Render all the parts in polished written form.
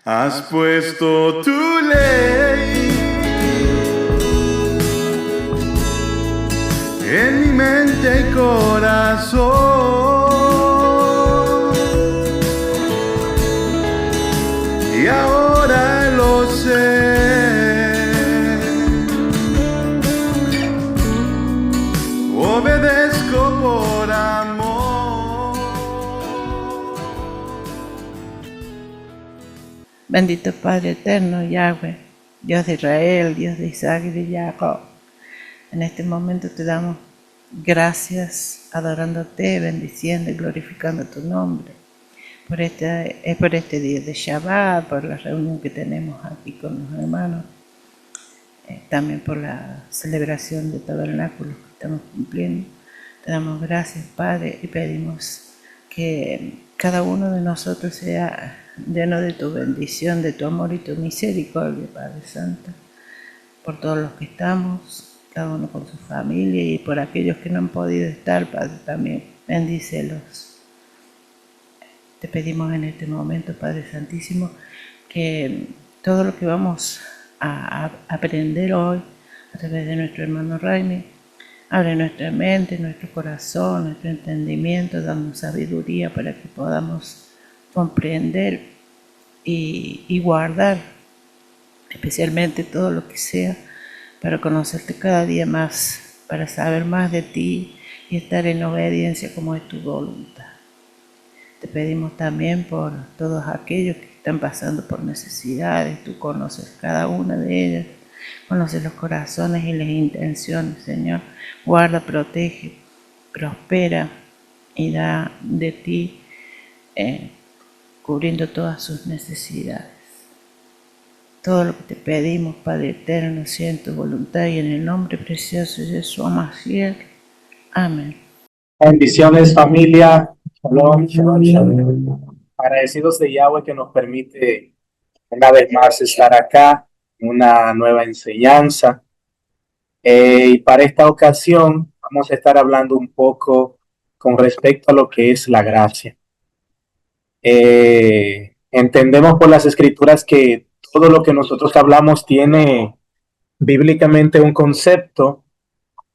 Has puesto tu ley en mi mente y corazón, y ahora lo sé. Obedezco por amor. Bendito Padre eterno, Yahweh, Dios de Israel, Dios de Isaac y de Jacob. En este momento te damos gracias, adorándote, bendiciendo y glorificando tu nombre. Por este día de Shabbat, por la reunión que tenemos aquí con los hermanos, también por la celebración de tabernáculos que estamos cumpliendo. Te damos gracias, Padre, y pedimos que cada uno de nosotros sea lleno de tu bendición, de tu amor y tu misericordia, Padre Santo, por todos los que estamos, cada uno con su familia, y por aquellos que no han podido estar, Padre, también bendícelos. Te pedimos en este momento, Padre Santísimo, que todo lo que vamos a aprender hoy a través de nuestro hermano Raimi abre nuestra mente, nuestro corazón, nuestro entendimiento, dando sabiduría para que podamos comprender y guardar especialmente todo lo que sea para conocerte cada día más, para saber más de ti y estar en obediencia como es tu voluntad. Te pedimos también por todos aquellos que están pasando por necesidades. Tú conoces cada una de ellas, conoces los corazones y las intenciones, Señor. Guarda, protege, prospera y da de ti, cubriendo todas sus necesidades. Todo lo que te pedimos, Padre eterno, sea en tu voluntad y en el nombre precioso de Yeshua Mashiach. Amén. Bendiciones, familia. Shalom, shalom, shalom. Agradecidos de Yahweh que nos permite una vez más estar acá, una nueva enseñanza. Y para esta ocasión vamos a estar hablando un poco con respecto a lo que es la gracia. Entendemos por las escrituras que todo lo que nosotros hablamos tiene bíblicamente un concepto.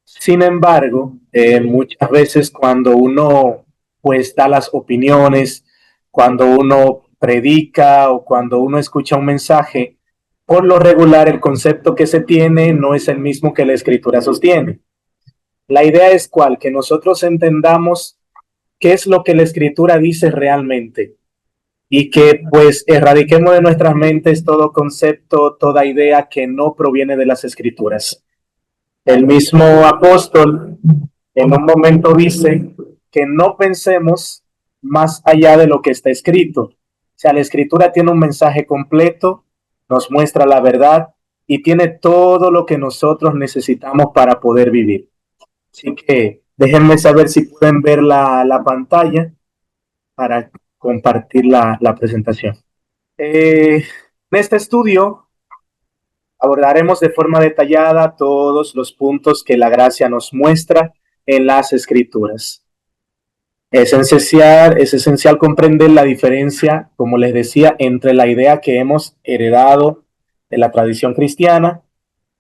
Sin embargo, muchas veces cuando uno pues da las opiniones, cuando uno predica o cuando uno escucha un mensaje, por lo regular el concepto que se tiene no es el mismo que la escritura sostiene. La idea es cuál, que nosotros entendamos qué es lo que la escritura dice realmente y que pues erradiquemos de nuestras mentes todo concepto, toda idea que no proviene de las escrituras. El mismo apóstol en un momento dice que no pensemos más allá de lo que está escrito. O sea, la escritura tiene un mensaje completo, nos muestra la verdad y tiene todo lo que nosotros necesitamos para poder vivir. Así que déjenme saber si pueden ver la pantalla para compartir la presentación. En este estudio abordaremos de forma detallada todos los puntos que la gracia nos muestra en las escrituras. Es esencial comprender la diferencia, como les decía, entre la idea que hemos heredado de la tradición cristiana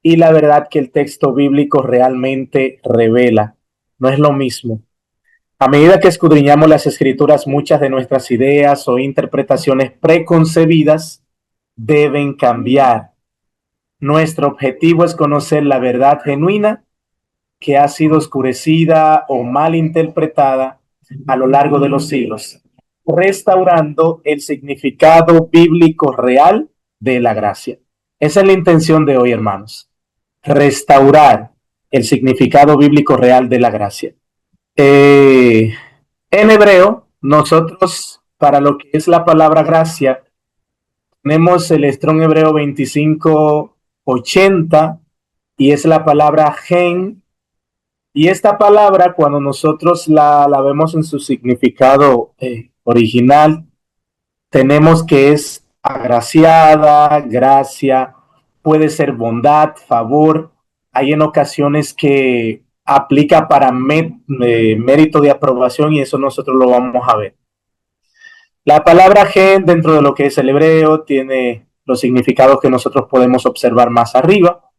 y la verdad que el texto bíblico realmente revela. No es lo mismo. A medida que escudriñamos las escrituras, muchas de nuestras ideas o interpretaciones preconcebidas deben cambiar. Nuestro objetivo es conocer la verdad genuina que ha sido oscurecida o mal interpretada a lo largo de los siglos, restaurando el significado bíblico real de la gracia. Esa es la intención de hoy, hermanos. Restaurar el significado bíblico real de la gracia. En hebreo, nosotros, para lo que es la palabra gracia, tenemos el Strong Hebreo 2580 y es la palabra gen. Y esta palabra, cuando nosotros la vemos en su significado original, tenemos que es agraciada, gracia, puede ser bondad, favor. Hay en ocasiones que aplica para mérito de aprobación y eso nosotros lo vamos a ver. La palabra gen dentro de lo que es el hebreo tiene los significados que nosotros podemos observar más arriba.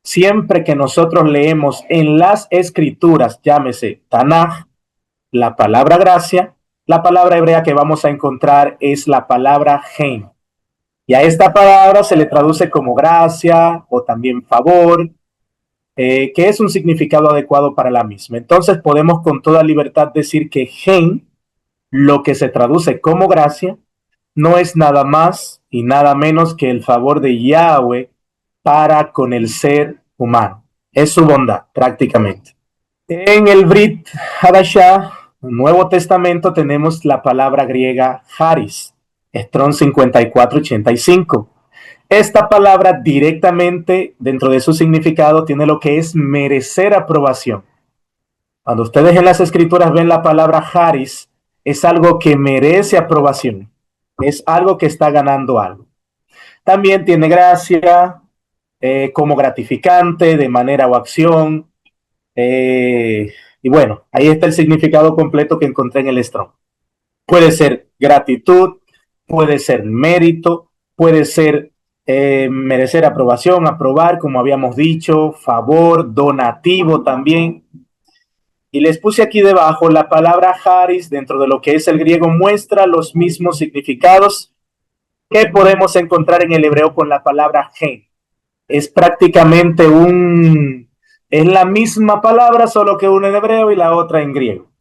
Siempre que nosotros leemos en las escrituras, llámese Tanaj, la palabra gracia, la palabra hebrea que vamos a encontrar es la palabra gen. Y a esta palabra se le traduce como gracia o también favor, que es un significado adecuado para la misma. Entonces podemos con toda libertad decir que gen, lo que se traduce como gracia, no es nada más y nada menos que el favor de Yahweh para con el ser humano. Es su bondad, prácticamente. En el Brit Hadashah, Nuevo Testamento, tenemos la palabra griega charis, Strong 5485. Esta palabra directamente dentro de su significado tiene lo que es merecer aprobación. Cuando ustedes en las escrituras ven la palabra charis, es algo que merece aprobación, es algo que está ganando algo. También tiene gracia como gratificante, de manera o acción. Y bueno, ahí está el significado completo que encontré en el Strong. Puede ser gratitud, puede ser mérito, puede ser merecer aprobación, aprobar, como habíamos dicho, favor, donativo también. Y les puse aquí debajo la palabra charis dentro de lo que es el griego, muestra los mismos significados que podemos encontrar en el hebreo con la palabra gen. Es prácticamente es la misma palabra, solo que una en hebreo y la otra en griego.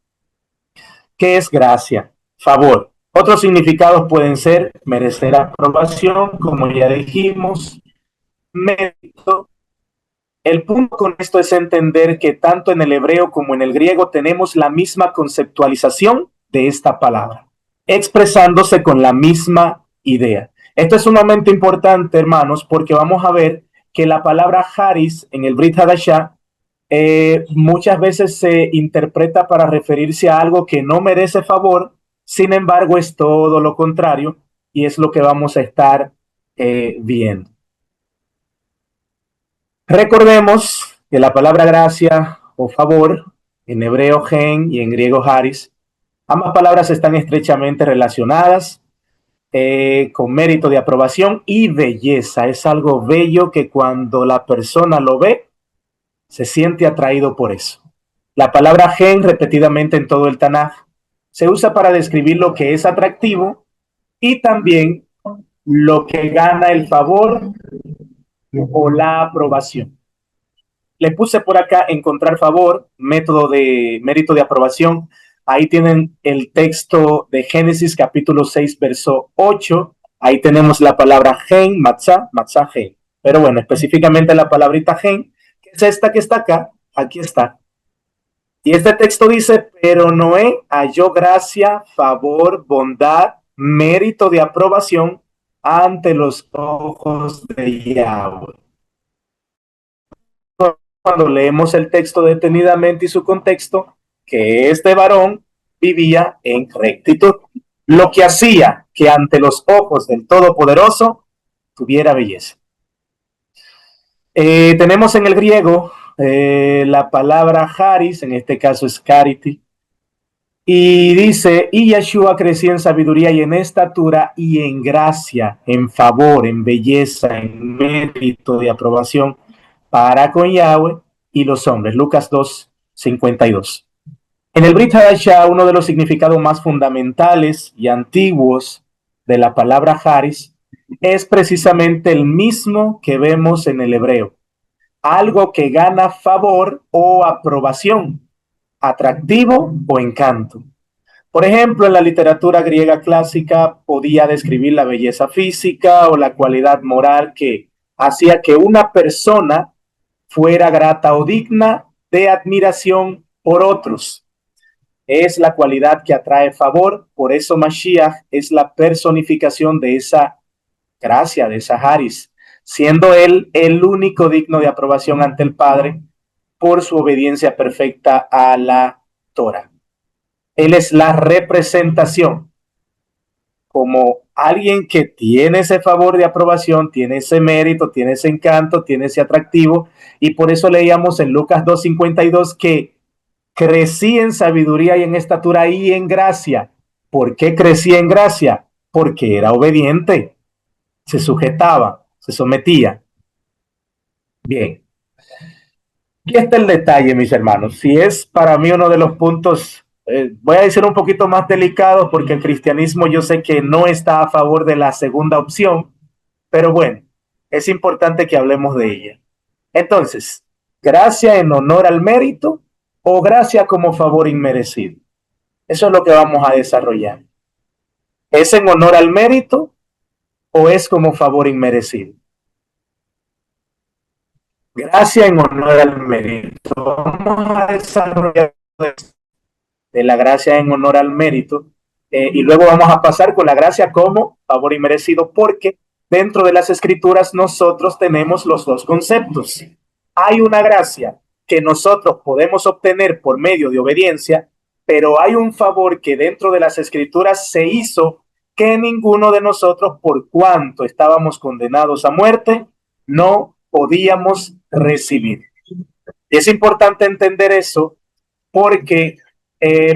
¿Qué es gracia? Favor. Otros significados pueden ser merecer aprobación, como ya dijimos, mérito. El punto con esto es entender que tanto en el hebreo como en el griego tenemos la misma conceptualización de esta palabra, expresándose con la misma idea. Esto es sumamente importante, hermanos, porque vamos a ver que la palabra charis en el Brit Hadashah muchas veces se interpreta para referirse a algo que no merece favor, sin embargo es todo lo contrario y es lo que vamos a estar viendo. Recordemos que la palabra gracia o favor, en hebreo gen y en griego charis, ambas palabras están estrechamente relacionadas con mérito de aprobación y belleza. Es algo bello que cuando la persona lo ve, se siente atraído por eso. La palabra gen, repetidamente en todo el Tanaj, se usa para describir lo que es atractivo y también lo que gana el favor o la aprobación. Le puse por acá encontrar favor, método de mérito de aprobación. Ahí tienen el texto de Génesis capítulo 6, verso 8. Ahí tenemos la palabra gen, matzah, matzah gen. Pero bueno, específicamente la palabrita gen, que es esta que está acá, aquí está. Y este texto dice, pero Noé halló gracia, favor, bondad, mérito de aprobación ante los ojos de Yahweh. Cuando leemos el texto detenidamente y su contexto, que este varón vivía en rectitud, lo que hacía que ante los ojos del Todopoderoso tuviera belleza. Tenemos en el griego la palabra charis, en este caso es charity, y dice, y Yeshua crecía en sabiduría y en estatura y en gracia, en favor, en belleza, en mérito de aprobación para con Yahweh y los hombres. Lucas 2, 52. En el Brit Hadashah, uno de los significados más fundamentales y antiguos de la palabra charis es precisamente el mismo que vemos en el hebreo. Algo que gana favor o aprobación, atractivo o encanto. Por ejemplo, en la literatura griega clásica podía describir la belleza física o la cualidad moral que hacía que una persona fuera grata o digna de admiración por otros. Es la cualidad que atrae favor, por eso Mashiach es la personificación de esa gracia, de esa charis, siendo él el único digno de aprobación ante el Padre por su obediencia perfecta a la Torah. Él es la representación como alguien que tiene ese favor de aprobación, tiene ese mérito, tiene ese encanto, tiene ese atractivo, y por eso leíamos en Lucas 2:52 que crecí en sabiduría y en estatura y en gracia. ¿Por qué crecía en gracia? Porque era obediente, se sujetaba, se sometía. Bien, aquí está el detalle, mis hermanos. Si es para mí uno de los puntos, voy a decir un poquito más delicado, porque el cristianismo yo sé que no está a favor de la segunda opción, pero bueno, es importante que hablemos de ella. Entonces, ¿gracia en honor al mérito o gracia como favor inmerecido? Eso es lo que vamos a desarrollar. ¿Es en honor al mérito o es como favor inmerecido? Gracia en honor al mérito. Vamos a desarrollar de la gracia en honor al mérito, y luego vamos a pasar con la gracia como favor inmerecido, porque dentro de las escrituras nosotros tenemos los dos conceptos. Hay una gracia que nosotros podemos obtener por medio de obediencia, pero hay un favor que dentro de las escrituras se hizo que ninguno de nosotros, por cuanto estábamos condenados a muerte, no podíamos recibir. Y es importante entender eso porque,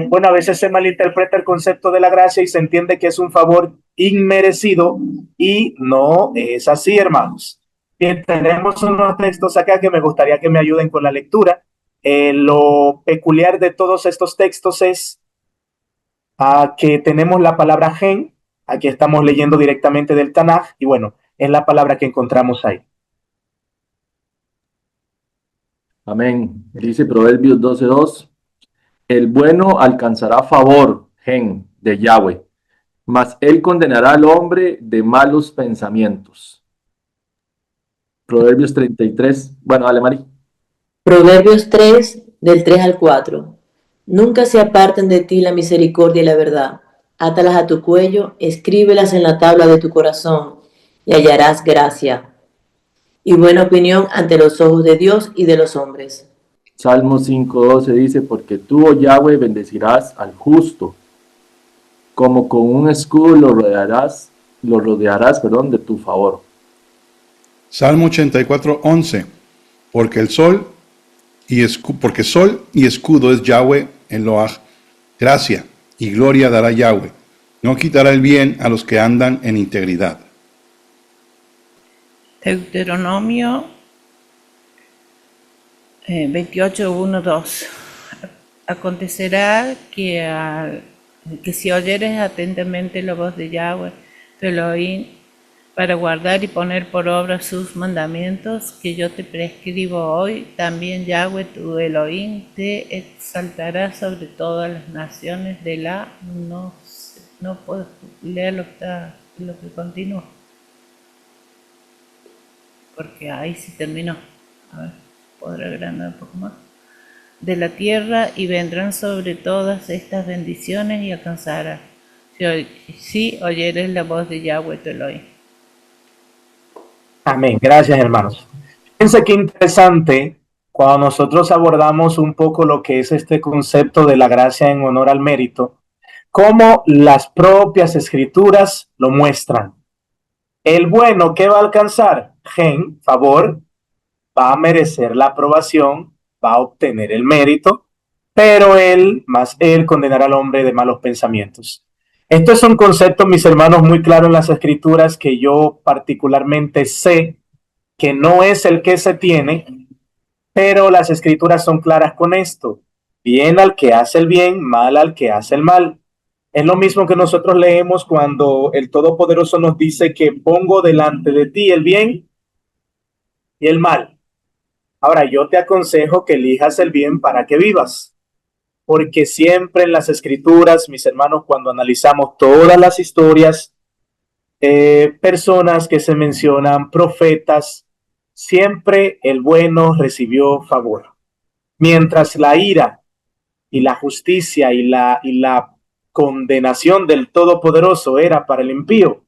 bueno, a veces se malinterpreta el concepto de la gracia y se entiende que es un favor inmerecido y no es así, hermanos. Bien, tenemos unos textos acá que me gustaría que me ayuden con la lectura. Lo peculiar de todos estos textos es que tenemos la palabra gen, aquí estamos leyendo directamente del Tanaj, y bueno, es la palabra que encontramos ahí. Amén. Dice Proverbios 12:2. El bueno alcanzará favor, gen, de Yahweh, mas él condenará al hombre de malos pensamientos. Proverbios 33. Bueno, dale, Mari. Proverbios 3, del 3 al 4. Nunca se aparten de ti la misericordia y la verdad. Átalas a tu cuello, escríbelas en la tabla de tu corazón, y hallarás gracia y buena opinión ante los ojos de Dios y de los hombres. Salmo 5:12 dice, porque tú, oh Yahweh, bendecirás al justo, como con un escudo lo rodearás, de tu favor. Salmo 84:11. Porque sol y escudo es Yahweh en Loaj. Gracia y gloria dará Yahweh. No quitará el bien a los que andan en integridad. Deuteronomio 28:1-2. Acontecerá que si oyeres atentamente la voz de Yahweh, tu Elohim, para guardar y poner por obra sus mandamientos que yo te prescribo hoy, también Yahweh tu Elohim te exaltará sobre todas las naciones de la... No puedo leer lo que continúa, porque ahí sí terminó. A ver, podré agrandar un poco más. De la tierra, y vendrán sobre todas estas bendiciones y alcanzarás, si oyeres la voz de Yahweh tu Elohim. Amén. Gracias, hermanos. Fíjense qué interesante cuando nosotros abordamos un poco lo que es este concepto de la gracia en honor al mérito, cómo las propias escrituras lo muestran. El bueno, ¿qué va a alcanzar? Gen, favor, va a merecer la aprobación, va a obtener el mérito, pero él condenará al hombre de malos pensamientos. Esto es un concepto, mis hermanos, muy claro en las escrituras, que yo particularmente sé que no es el que se tiene, pero las escrituras son claras con esto. Bien al que hace el bien, mal al que hace el mal. Es lo mismo que nosotros leemos cuando el Todopoderoso nos dice que pongo delante de ti el bien y el mal. Ahora, yo te aconsejo que elijas el bien para que vivas, porque siempre en las escrituras, mis hermanos, cuando analizamos todas las historias, personas que se mencionan, profetas, siempre el bueno recibió favor, mientras la ira y la justicia y la condenación del Todopoderoso era para el impío,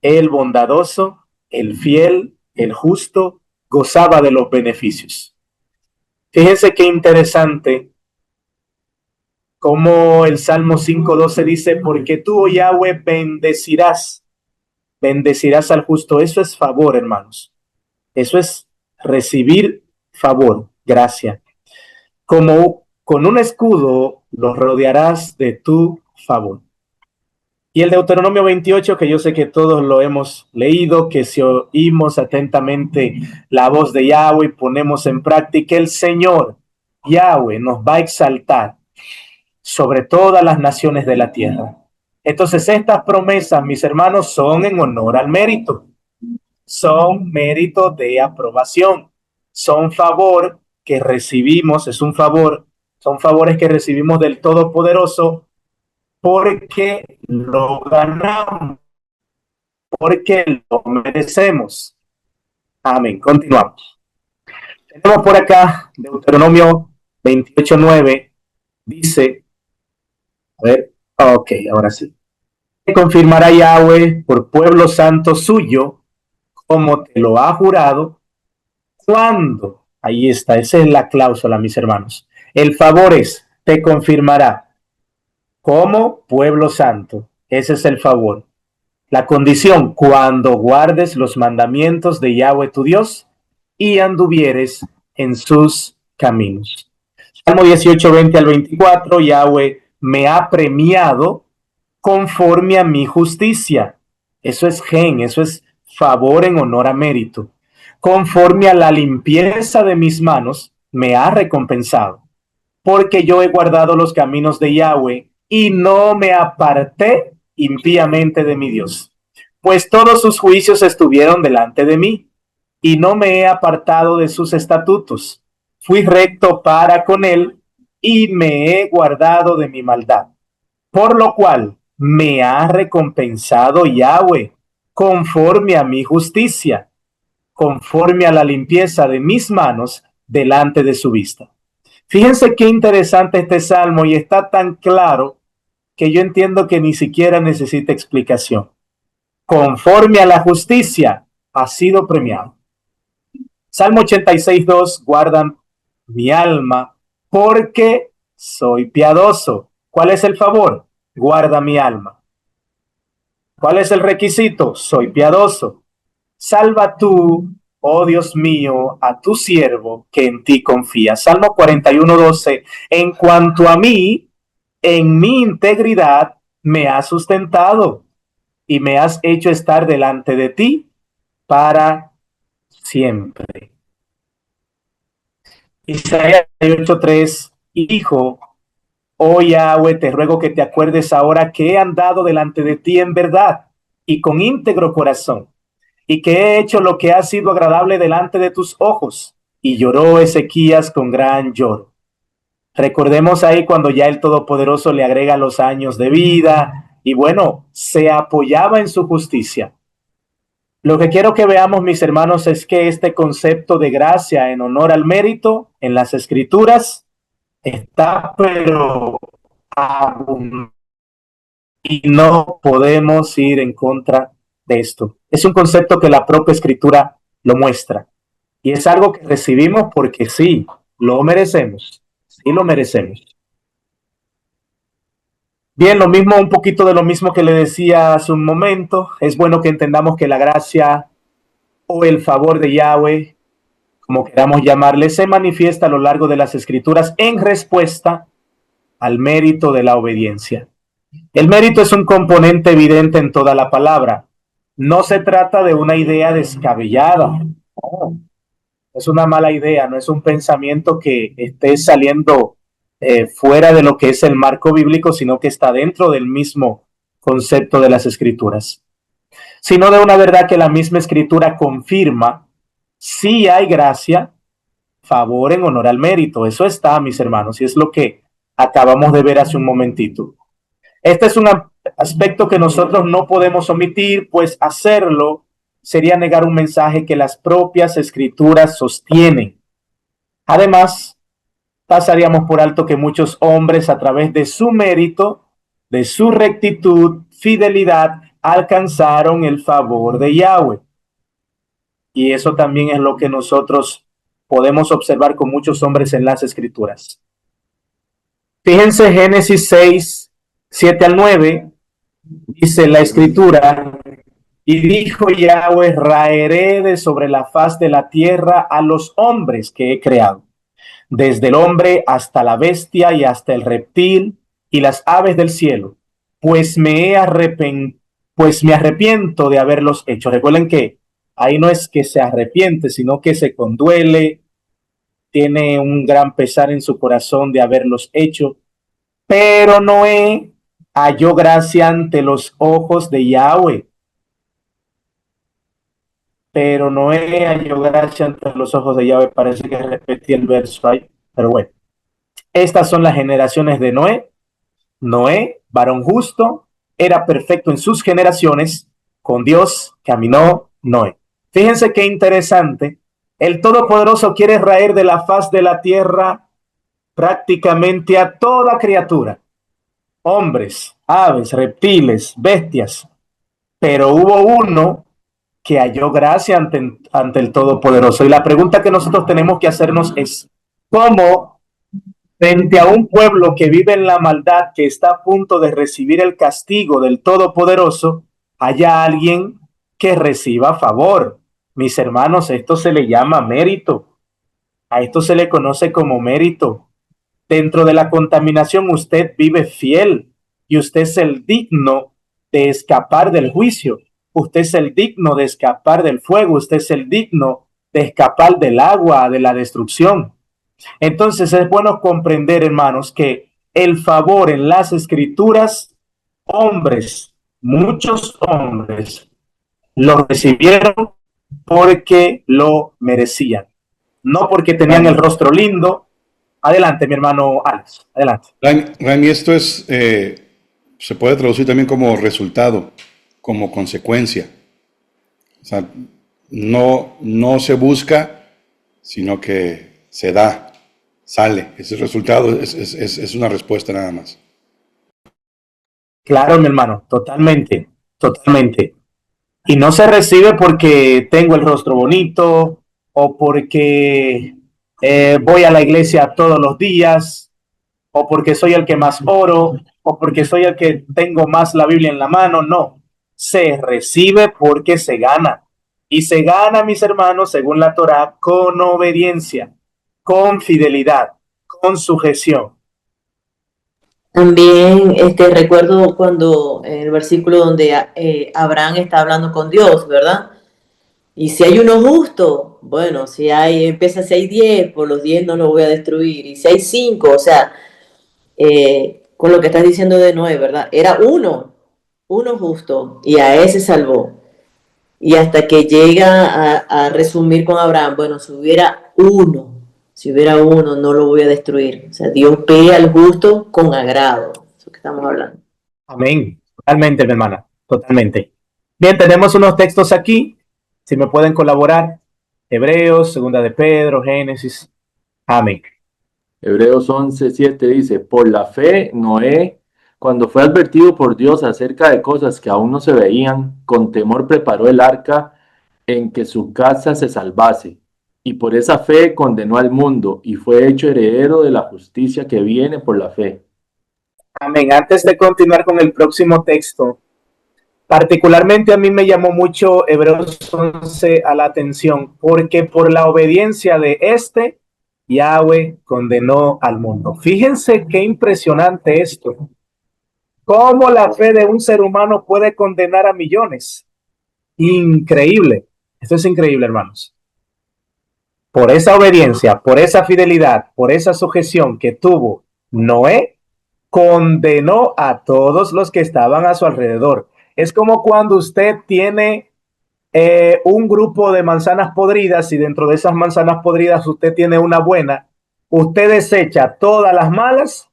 el bondadoso, el fiel, el justo, gozaba de los beneficios. Fíjense qué interesante como el Salmo 5:12 dice, porque tú, oh Yahweh, bendecirás al justo. Eso es favor, hermanos. Eso es recibir favor, gracia. Como con un escudo los rodearás de tu favor. Y el Deuteronomio 28, que yo sé que todos lo hemos leído, que si oímos atentamente la voz de Yahweh y ponemos en práctica, el Señor Yahweh nos va a exaltar sobre todas las naciones de la tierra. Entonces, estas promesas, mis hermanos, son en honor al mérito, son mérito de aprobación, son favor que recibimos, es un favor, son favores que recibimos del Todopoderoso porque lo ganamos, porque lo merecemos. Amén. Continuamos. Tenemos por acá Deuteronomio 28:9, dice, a ver, ok, ahora sí. Confirmará Yahweh por pueblo santo suyo, como te lo ha jurado, cuando, ahí está, esa es la cláusula, mis hermanos. El favor es, te confirmará como pueblo santo. Ese es el favor. La condición, cuando guardes los mandamientos de Yahweh tu Dios y anduvieres en sus caminos. Salmo 18:20 al 24, Yahweh me ha premiado conforme a mi justicia. Eso es gen, eso es favor en honor a mérito. Conforme a la limpieza de mis manos, me ha recompensado, porque yo he guardado los caminos de Yahweh y no me aparté impíamente de mi Dios. Pues todos sus juicios estuvieron delante de mí, y no me he apartado de sus estatutos. Fui recto para con él, y me he guardado de mi maldad. Por lo cual me ha recompensado Yahweh, conforme a mi justicia, conforme a la limpieza de mis manos delante de su vista. Fíjense qué interesante este salmo, y está tan claro que yo entiendo que ni siquiera necesita explicación. Conforme a la justicia ha sido premiado. Salmo 86:2, guardan mi alma porque soy piadoso. ¿Cuál es el favor? Guarda mi alma. ¿Cuál es el requisito? Soy piadoso. Salva tú, oh Dios mío, a tu siervo que en ti confía. Salmo 41:12, en cuanto a mí, en mi integridad me has sustentado y me has hecho estar delante de ti para siempre. Isaías 8:3, hijo, oh Yahweh, te ruego que te acuerdes ahora que he andado delante de ti en verdad y con íntegro corazón, y que he hecho lo que ha sido agradable delante de tus ojos. Y lloró Ezequías con gran lloro. Recordemos ahí cuando ya el Todopoderoso le agrega los años de vida, y bueno, se apoyaba en su justicia. Lo que quiero que veamos, mis hermanos, es que este concepto de gracia en honor al mérito en las Escrituras está pero abundante, y no podemos ir en contra de esto. Es un concepto que la propia Escritura lo muestra, y es algo que recibimos porque sí, lo merecemos, sí lo merecemos. Bien, lo mismo, un poquito de lo mismo que le decía hace un momento. Es bueno que entendamos que la gracia o el favor de Yahweh, como queramos llamarle, se manifiesta a lo largo de las Escrituras en respuesta al mérito de la obediencia. El mérito es un componente evidente en toda la palabra. No se trata de una idea descabellada. No, es una mala idea, no es un pensamiento que esté saliendo fuera de lo que es el marco bíblico, sino que está dentro del mismo concepto de las Escrituras. Sino de una verdad que la misma Escritura confirma. Sí hay gracia, favor en honor al mérito. Eso está, mis hermanos, y es lo que acabamos de ver hace un momentito. Este es un aspecto que nosotros no podemos omitir, pues hacerlo sería negar un mensaje que las propias Escrituras sostienen. Además, pasaríamos por alto que muchos hombres, a través de su mérito, de su rectitud, fidelidad, alcanzaron el favor de Yahweh. Y eso también es lo que nosotros podemos observar con muchos hombres en las Escrituras. Fíjense Génesis 6:7 al 9, dice la Escritura, y dijo Yahweh, raeré de sobre la faz de la tierra a los hombres que he creado, desde el hombre hasta la bestia y hasta el reptil y las aves del cielo, pues pues me arrepiento de haberlos hecho. Recuerden que ahí no es que se arrepiente, sino que se conduele, tiene un gran pesar en su corazón de haberlos hecho. Pero Noé halló gracia ante los ojos de Yahweh. Pero Noé halló gracia ante los ojos de Yahweh. Parece que repetí el verso ahí, pero bueno. Estas son las generaciones de Noé. Noé, varón justo, era perfecto en sus generaciones. Con Dios caminó Noé. Fíjense qué interesante. El Todopoderoso quiere raer de la faz de la tierra prácticamente a toda criatura. Hombres, aves, reptiles, bestias. Pero hubo uno que halló gracia ante el Todopoderoso. Y la pregunta que nosotros tenemos que hacernos es, ¿cómo frente a un pueblo que vive en la maldad, que está a punto de recibir el castigo del Todopoderoso, haya alguien que reciba favor? Mis hermanos, esto se le llama mérito. A esto se le conoce como mérito. Dentro de la contaminación usted vive fiel y usted es el digno de escapar del juicio. Usted es el digno de escapar del fuego. Usted es el digno de escapar del agua, de la destrucción. Entonces es bueno comprender, hermanos, que el favor en las escrituras, hombres, muchos hombres, lo recibieron porque lo merecían, no porque tenían el rostro lindo. Adelante, mi hermano Alex, adelante. Rami, esto es, se puede traducir también como resultado, como consecuencia. O sea, no se busca, sino que se da, sale. Ese resultado es una respuesta nada más. Claro, mi hermano, totalmente, totalmente. Y no se recibe porque tengo el rostro bonito o porque voy a la iglesia todos los días o porque soy el que más oro o porque soy el que tengo más la Biblia en la mano. No, se recibe porque se gana. Y se gana, mis hermanos, según la Torá, con obediencia, con fidelidad, con sujeción. También recuerdo cuando en el versículo donde Abraham está hablando con Dios, ¿verdad? Y si hay uno justo, bueno, si hay 10, por los 10 no lo voy a destruir. Y si hay 5, o sea, con lo que estás diciendo de Noé, ¿verdad? Era uno justo, y a ese salvó. Y hasta que llega a resumir con Abraham, bueno, si hubiera uno, no lo voy a destruir. O sea, Dios ve al justo con agrado. Eso que estamos hablando. Amén. Totalmente, mi hermana. Totalmente. Bien, tenemos unos textos aquí. Si me pueden colaborar. Hebreos, Segunda de Pedro, Génesis. Amén. Hebreos 11:7 dice, por la fe, Noé, cuando fue advertido por Dios acerca de cosas que aún no se veían, con temor preparó el arca en que su casa se salvase. Y por esa fe condenó al mundo y fue hecho heredero de la justicia que viene por la fe. Amén. Antes de continuar con el próximo texto, particularmente a mí me llamó mucho Hebreos 11 a la atención, porque por la obediencia de Yahweh condenó al mundo. Fíjense qué impresionante esto. ¿Cómo la fe de un ser humano puede condenar a millones? Increíble. Esto es increíble, hermanos. Por esa obediencia, por esa fidelidad, por esa sujeción que tuvo Noé, condenó a todos los que estaban a su alrededor. Es como cuando usted tiene un grupo de manzanas podridas y dentro de esas manzanas podridas usted tiene una buena, usted desecha todas las malas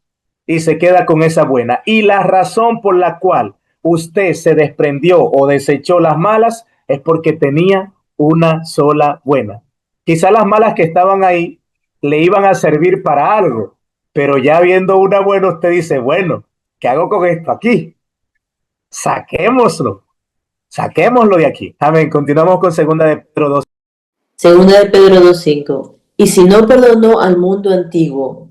y se queda con esa buena. Y la razón por la cual usted se desprendió o desechó las malas es porque tenía una sola buena. Quizá las malas que estaban ahí le iban a servir para algo, pero ya viendo una buena usted dice, bueno, ¿qué hago con esto aquí? Saquémoslo. Saquémoslo de aquí. Amén. Continuamos con segunda de Pedro 2. Segunda de Pedro 2:5. Y si no perdonó al mundo antiguo,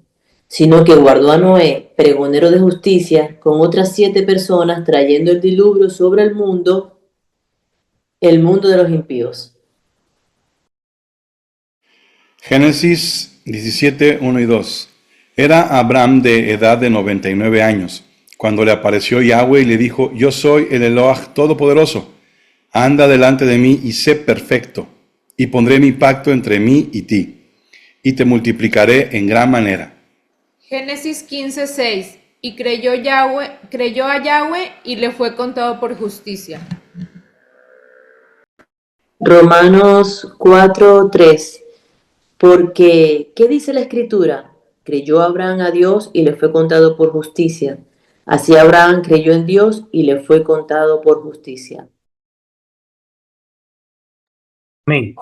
sino que guardó a Noé, pregonero de justicia, con otras 7 personas, trayendo el diluvio sobre el mundo de los impíos. Génesis 17, 1 y 2. Era Abraham de edad de 99 años cuando le apareció Yahweh y le dijo, yo soy el Eloah Todopoderoso, anda delante de mí y sé perfecto, y pondré mi pacto entre mí y ti, y te multiplicaré en gran manera. Génesis 15:6. Y creyó a Yahweh y le fue contado por justicia. Romanos 4:3. Porque, ¿qué dice la Escritura? Creyó Abraham a Dios y le fue contado por justicia. Así Abraham creyó en Dios y le fue contado por justicia. Amén.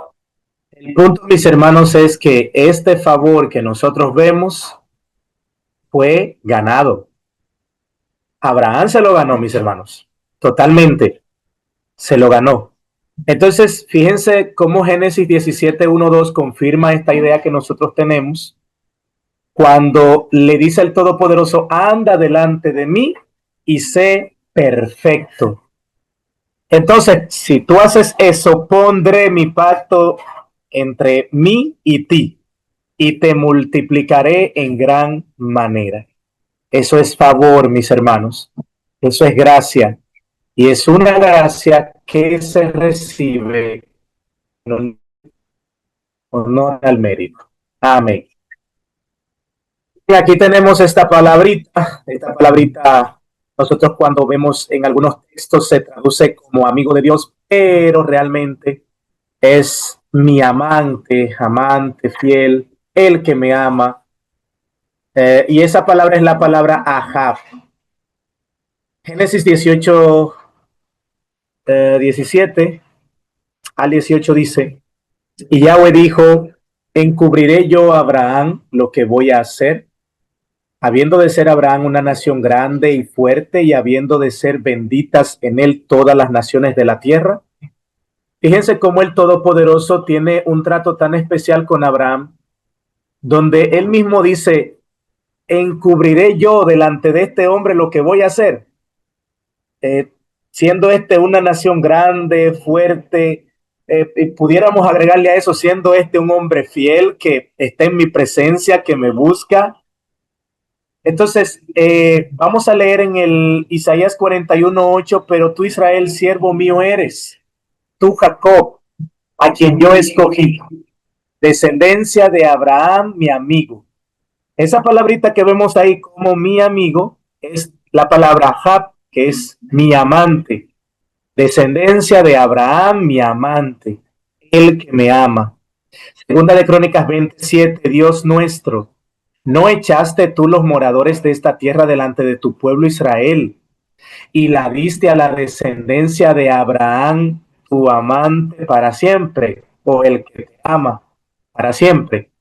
El punto, mis hermanos, es que este favor que nosotros vemos fue ganado. Abraham se lo ganó, mis hermanos. Totalmente. Se lo ganó. Entonces, fíjense cómo Génesis 17:1-2 confirma esta idea que nosotros tenemos cuando le dice al Todopoderoso, anda delante de mí y sé perfecto. Entonces, si tú haces eso, pondré mi pacto entre mí y ti y te multiplicaré en gran manera. Eso es favor, mis hermanos. Eso es gracia. Y es una gracia que se recibe en honor al mérito. Amén. Y aquí tenemos esta palabrita. Esta palabrita, nosotros cuando vemos en algunos textos se traduce como amigo de Dios, pero realmente es mi amante, amante fiel, el que me ama. Y esa palabra es la palabra Ahab. Génesis 18, 17 al 18 dice, y Yahweh dijo, encubriré yo a Abraham lo que voy a hacer, habiendo de ser Abraham una nación grande y fuerte y habiendo de ser benditas en él todas las naciones de la tierra. Fíjense cómo el Todopoderoso tiene un trato tan especial con Abraham, donde él mismo dice, encubriré yo delante de este hombre lo que voy a hacer. Siendo una nación grande, fuerte, pudiéramos agregarle a eso, siendo un hombre fiel que está en mi presencia, que me busca. Entonces, vamos a leer en el Isaías 41:8, pero tú, Israel, siervo mío eres, tú, Jacob, a quien yo escogí, descendencia de Abraham, mi amigo. Esa palabrita que vemos ahí como mi amigo es la palabra Jab, que es mi amante. Descendencia de Abraham, mi amante, el que me ama. Segunda de Crónicas 27, Dios nuestro, ¿no echaste tú los moradores de esta tierra delante de tu pueblo Israel y la diste a la descendencia de Abraham, tu amante, para siempre, o el que te ama para siempre?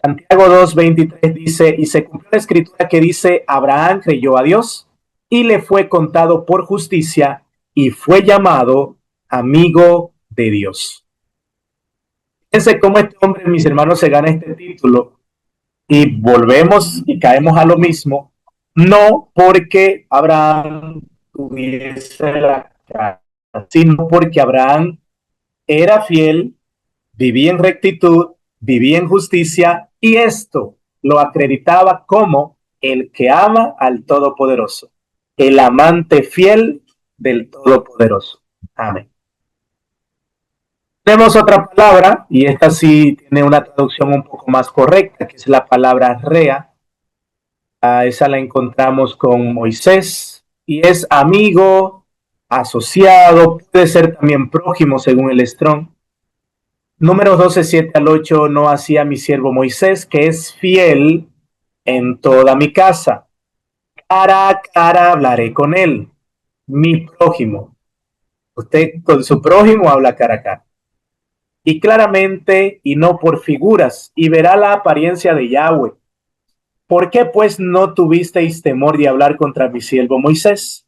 Santiago 2:23 dice, y se cumplió la escritura que dice, Abraham creyó a Dios y le fue contado por justicia y fue llamado amigo de Dios. Fíjense cómo este hombre, mis hermanos, se gana este título y volvemos y caemos a lo mismo, no porque Abraham tuviese la cara, sino porque Abraham era fiel, vivía en rectitud, vivía en justicia y esto lo acreditaba como el que ama al Todopoderoso, el amante fiel del Todopoderoso. Amén. Tenemos otra palabra, y esta sí tiene una traducción un poco más correcta, que es la palabra rea. Esa la encontramos con Moisés, y es amigo, asociado, puede ser también prójimo según el Strong. Números 12, 7 al 8, no hacía mi siervo Moisés, que es fiel en toda mi casa. Cara a cara hablaré con él, mi prójimo. Usted con su prójimo habla cara a cara. Y claramente y no por figuras, y verá la apariencia de Yahweh. ¿Por qué pues no tuvisteis temor de hablar contra mi siervo Moisés?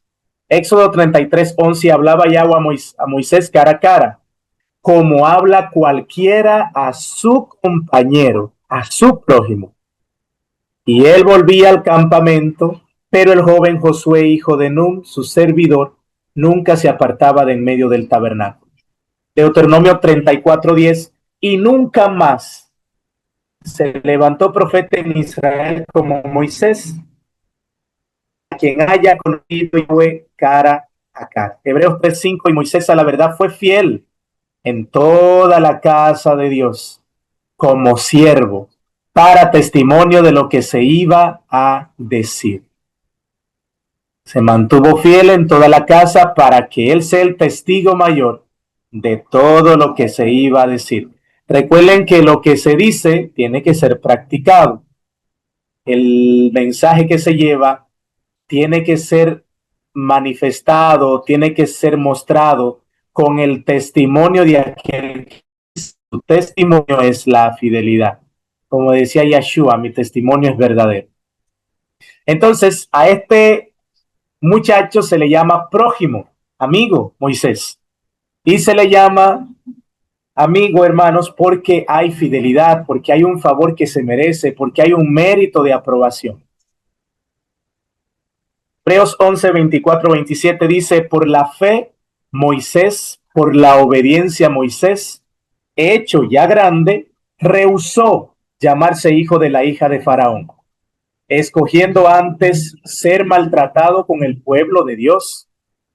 Éxodo 33:11 hablaba Yahweh a Moisés cara a cara, como habla cualquiera a su compañero, a su prójimo. Y él volvía al campamento, pero el joven Josué, hijo de Nun, su servidor, nunca se apartaba de en medio del tabernáculo. Deuteronomio 34:10, y nunca más se levantó profeta en Israel como Moisés, a quien haya conocido Yahweh cara a cara. Hebreos 3:5, y Moisés a la verdad fue fiel en toda la casa de Dios como siervo para testimonio de lo que se iba a decir. Se mantuvo fiel en toda la casa para que él sea el testigo mayor de todo lo que se iba a decir. Recuerden que lo que se dice tiene que ser practicado. El mensaje que se lleva tiene que ser manifestado, tiene que ser mostrado con el testimonio de aquel que su testimonio es la fidelidad. Como decía Yeshua, mi testimonio es verdadero. Entonces, a este muchacho se le llama prójimo, amigo, Moisés. Y se le llama amigo, hermanos, porque hay fidelidad, porque hay un favor que se merece, porque hay un mérito de aprobación. Hebreos 11, 24, 27 dice, por la fe, Moisés, por la obediencia, Moisés, hecho ya grande, rehusó llamarse hijo de la hija de Faraón, escogiendo antes ser maltratado con el pueblo de Dios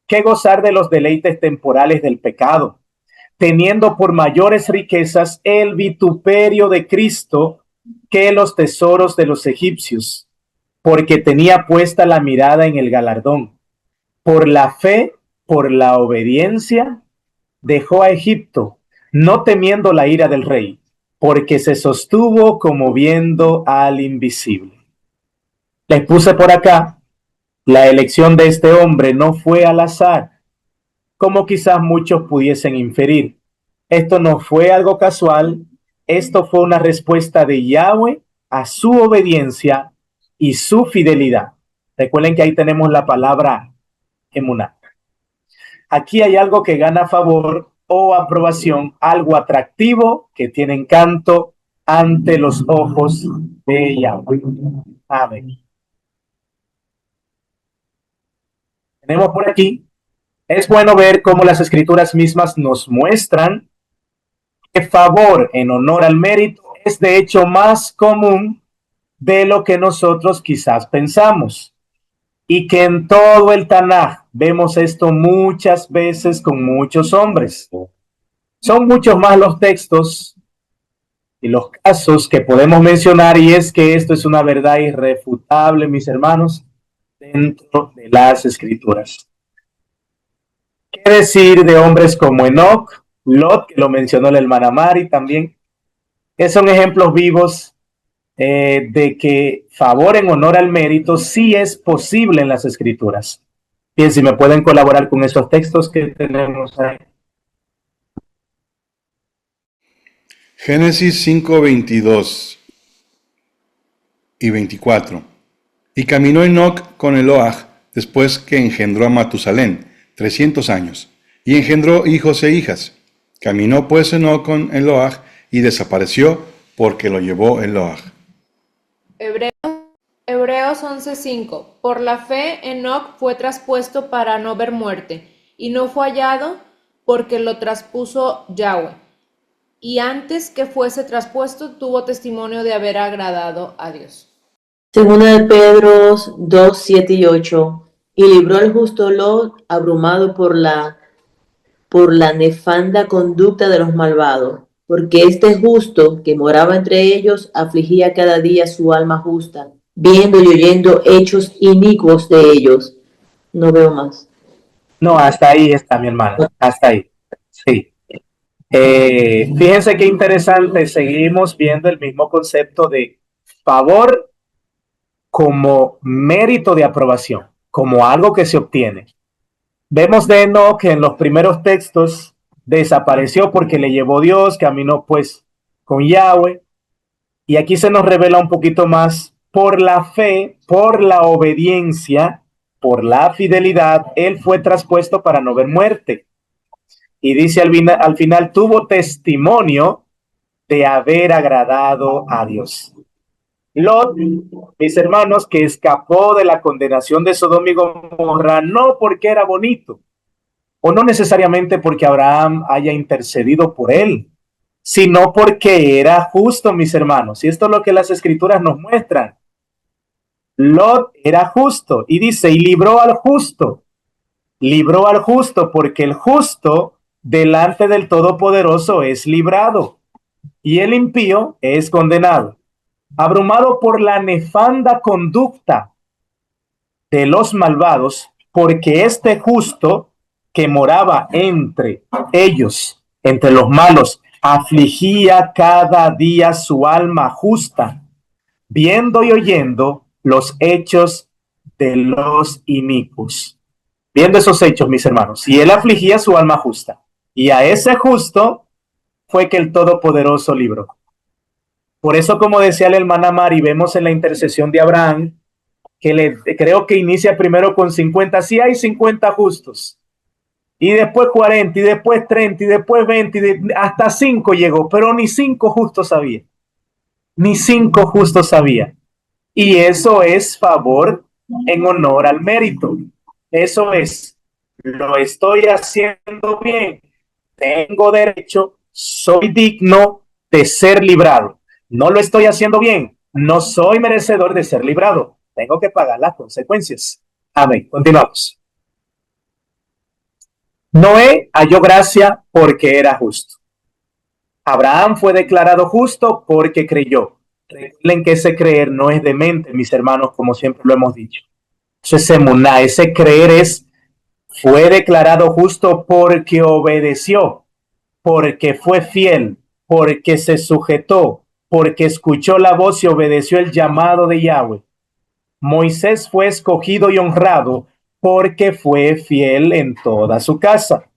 que gozar de los deleites temporales del pecado, teniendo por mayores riquezas el vituperio de Cristo que los tesoros de los egipcios, porque tenía puesta la mirada en el galardón. Por la fe, por la obediencia, dejó a Egipto, no temiendo la ira del rey, porque se sostuvo como viendo al invisible. Les puse por acá, la elección de este hombre no fue al azar, como quizás muchos pudiesen inferir. Esto no fue algo casual, esto fue una respuesta de Yahweh a su obediencia y su fidelidad. Recuerden que ahí tenemos la palabra emuná. Aquí hay algo que gana favor o aprobación, algo atractivo que tiene encanto ante los ojos de Yahweh. Amén. Tenemos por aquí, es bueno ver cómo las escrituras mismas nos muestran que favor en honor al mérito es de hecho más común de lo que nosotros quizás pensamos. Y que en todo el Tanaj vemos esto muchas veces con muchos hombres. Son muchos más los textos y los casos que podemos mencionar, y es que esto es una verdad irrefutable, mis hermanos, dentro de las escrituras. ¿Qué decir de hombres como Enoch, Lot, que lo mencionó la hermana Mari también, que son ejemplos vivos de que favor en honor al mérito sí es posible en las escrituras? Bien, si me pueden colaborar con esos textos que tenemos ahí. Génesis 5, 22 y 24. Y caminó Enoc con Eloah después que engendró a Matusalén 300 años, y engendró hijos e hijas. Caminó pues Enoc con Eloah y desapareció porque lo llevó Eloah. Hebreos 11:5. Por la fe, Enoc fue traspuesto para no ver muerte, y no fue hallado porque lo traspuso Yahweh. Y antes que fuese traspuesto, tuvo testimonio de haber agradado a Dios. Segunda de Pedro 2, 7 y 8. Y libró al justo Lot, abrumado por la nefanda conducta de los malvados, porque este justo que moraba entre ellos afligía cada día su alma justa, viendo y oyendo hechos inicuos de ellos. No veo más. No, hasta ahí está, mi hermana, hasta ahí. Sí. Fíjense qué interesante, seguimos viendo el mismo concepto de favor como mérito de aprobación, como algo que se obtiene. Vemos de Enoc que en los primeros textos desapareció porque le llevó Dios, caminó pues con Yahweh, y aquí se nos revela un poquito más por la fe, por la obediencia, por la fidelidad, él fue traspuesto para no ver muerte. Y dice al final tuvo testimonio de haber agradado a Dios. Lot, mis hermanos, que escapó de la condenación de Sodoma y Gomorra, no porque era bonito, o no necesariamente porque Abraham haya intercedido por él, sino porque era justo, mis hermanos. Y esto es lo que las escrituras nos muestran. Lot era justo. Y dice, y libró al justo. Libró al justo porque el justo delante del Todopoderoso es librado y el impío es condenado. Abrumado por la nefanda conducta de los malvados, porque este justo que moraba entre ellos, entre los malos, afligía cada día su alma justa, viendo y oyendo los hechos de los inicuos. Viendo esos hechos, mis hermanos, y él afligía su alma justa, y a ese justo fue que el Todopoderoso libró. Por eso, como decía la hermana Mari, vemos en la intercesión de Abraham, creo que inicia primero con 50, sí hay 50 justos, y después 40, y después 30, y después 20, hasta 5 llegó, pero ni 5 justos había, ni 5 justos había. Y eso es favor en honor al mérito. Eso es, lo estoy haciendo bien, tengo derecho, soy digno de ser librado. No lo estoy haciendo bien, no soy merecedor de ser librado. Tengo que pagar las consecuencias. Amén. Continuamos. Noé halló gracia porque era justo. Abraham fue declarado justo porque creyó. Recuerden que ese creer no es de mente, mis hermanos, como siempre lo hemos dicho. Eso es emuná, ese creer fue declarado justo porque obedeció, porque fue fiel, porque se sujetó, porque escuchó la voz y obedeció el llamado de Yahweh. Moisés fue escogido y honrado porque fue fiel en toda su casa,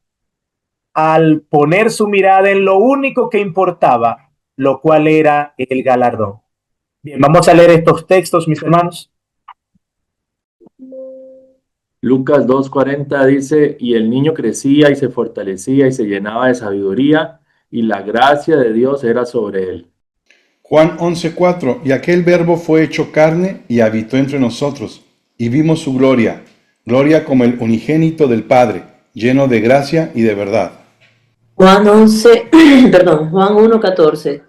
al poner su mirada en lo único que importaba, lo cual era el galardón. Bien, vamos a leer estos textos, mis hermanos. Lucas 2:40 dice, y el niño crecía y se fortalecía y se llenaba de sabiduría, y la gracia de Dios era sobre él. Juan 11:4, y aquel verbo fue hecho carne y habitó entre nosotros, y vimos su gloria, gloria como el unigénito del Padre, lleno de gracia y de verdad. Juan 1:14.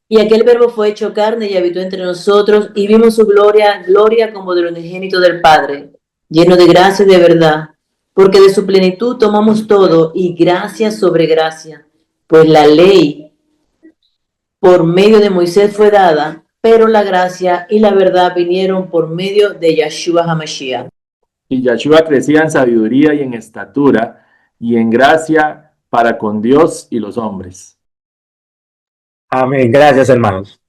Y aquel verbo fue hecho carne y habitó entre nosotros, y vimos su gloria, gloria como del unigénito del Padre, lleno de gracia y de verdad, porque de su plenitud tomamos todo, y gracia sobre gracia. Pues la ley por medio de Moisés fue dada, pero la gracia y la verdad vinieron por medio de Yeshua HaMashiach. Y Yeshua crecía en sabiduría y en estatura y en gracia para con Dios y los hombres. Amén. Gracias, hermanos.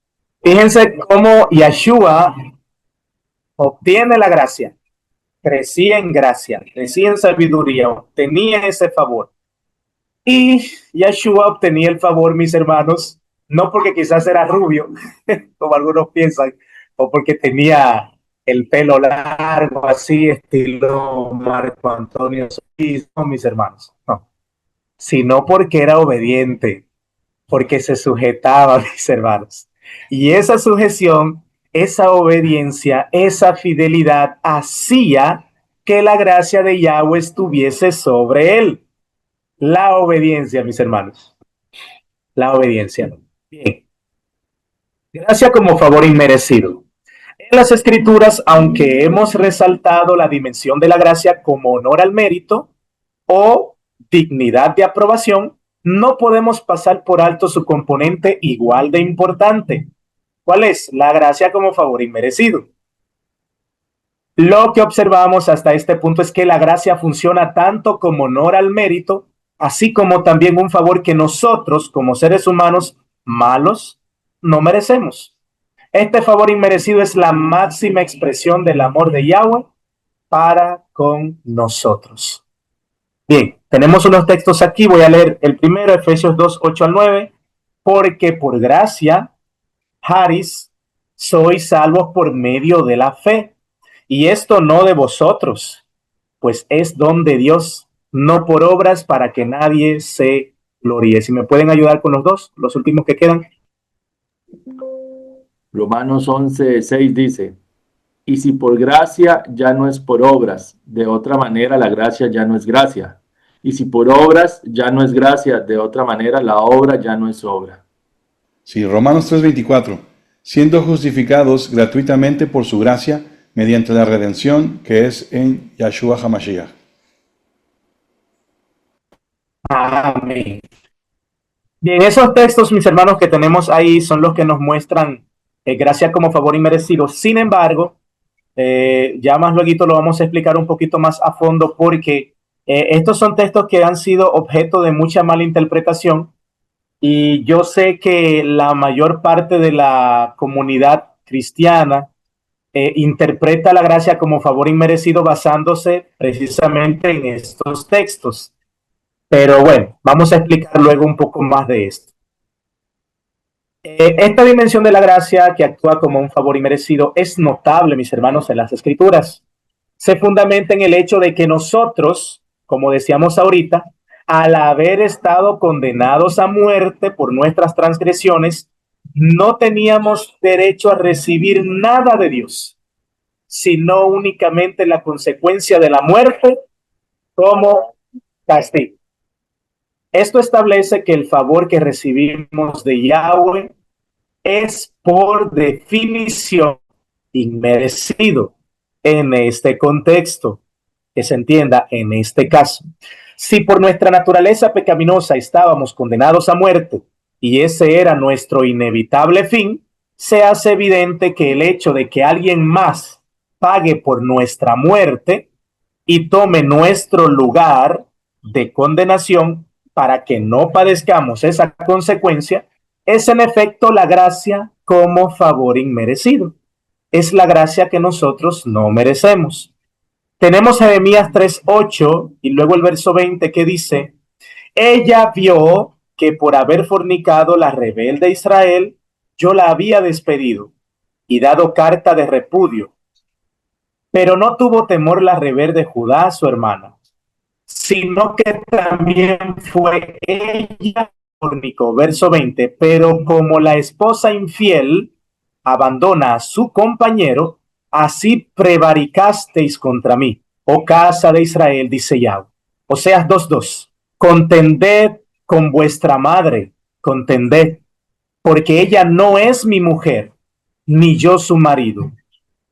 Fíjense cómo Yeshua obtiene la gracia. Crecía en gracia, crecía en sabiduría, obtenía ese favor. Y Yeshua obtenía el favor, mis hermanos, no porque quizás era rubio, como algunos piensan, o porque tenía el pelo largo, así, estilo Marco Antonio Solís, no, mis hermanos, no, sino porque era obediente, porque se sujetaba, mis hermanos. Y esa sujeción, esa obediencia, esa fidelidad hacía que la gracia de Yahweh estuviese sobre él. La obediencia, mis hermanos. La obediencia. Bien. Gracia como favor inmerecido. En las Escrituras, aunque hemos resaltado la dimensión de la gracia como honor al mérito o dignidad de aprobación, no podemos pasar por alto su componente igual de importante. ¿Cuál es? La gracia como favor inmerecido. Lo que observamos hasta este punto es que la gracia funciona tanto como honor al mérito, así como también un favor que nosotros, como seres humanos malos, no merecemos. Este favor inmerecido es la máxima expresión del amor de Yahweh para con nosotros. Bien, tenemos unos textos aquí, voy a leer el primero, Efesios 2, 8 al 9, porque por gracia, Haris, sois salvos por medio de la fe, y esto no de vosotros, pues es don de Dios, no por obras para que nadie se gloríe. Si me pueden ayudar con los dos, los últimos que quedan. Romanos 11:6 dice, y si por gracia ya no es por obras, de otra manera la gracia ya no es gracia. Y si por obras ya no es gracia, de otra manera la obra ya no es obra. Sí, Romanos 3:24, siendo justificados gratuitamente por su gracia, mediante la redención que es en Yahshua HaMashiach. Amén. Bien, esos textos, mis hermanos, que tenemos ahí son los que nos muestran gracia como favor inmerecido. Sin embargo, ya más luego lo vamos a explicar un poquito más a fondo porque estos son textos que han sido objeto de mucha mala interpretación y yo sé que la mayor parte de la comunidad cristiana interpreta la gracia como favor inmerecido basándose precisamente en estos textos. Pero bueno, vamos a explicar luego un poco más de esto. Esta dimensión de la gracia que actúa como un favor inmerecido es notable, mis hermanos, en las Escrituras. Se fundamenta en el hecho de que nosotros, como decíamos ahorita, al haber estado condenados a muerte por nuestras transgresiones, no teníamos derecho a recibir nada de Dios, sino únicamente la consecuencia de la muerte como castigo. Esto establece que el favor que recibimos de Yahweh es por definición inmerecido en este contexto, que se entienda en este caso. Si por nuestra naturaleza pecaminosa estábamos condenados a muerte y ese era nuestro inevitable fin, se hace evidente que el hecho de que alguien más pague por nuestra muerte y tome nuestro lugar de condenación para que no padezcamos esa consecuencia, es en efecto la gracia como favor inmerecido. Es la gracia que nosotros no merecemos. Tenemos Jeremías 3:8 y luego el verso 20 que dice: ella vio que por haber fornicado la rebelde Israel, yo la había despedido y dado carta de repudio. Pero no tuvo temor la rebelde Judá, su hermana, sino que también fue ella fornicó. Verso 20, pero como la esposa infiel abandona a su compañero, así prevaricasteis contra mí, oh casa de Israel, dice Yahweh. Oseas 2:2, contended con vuestra madre, contended, porque ella no es mi mujer, ni yo su marido.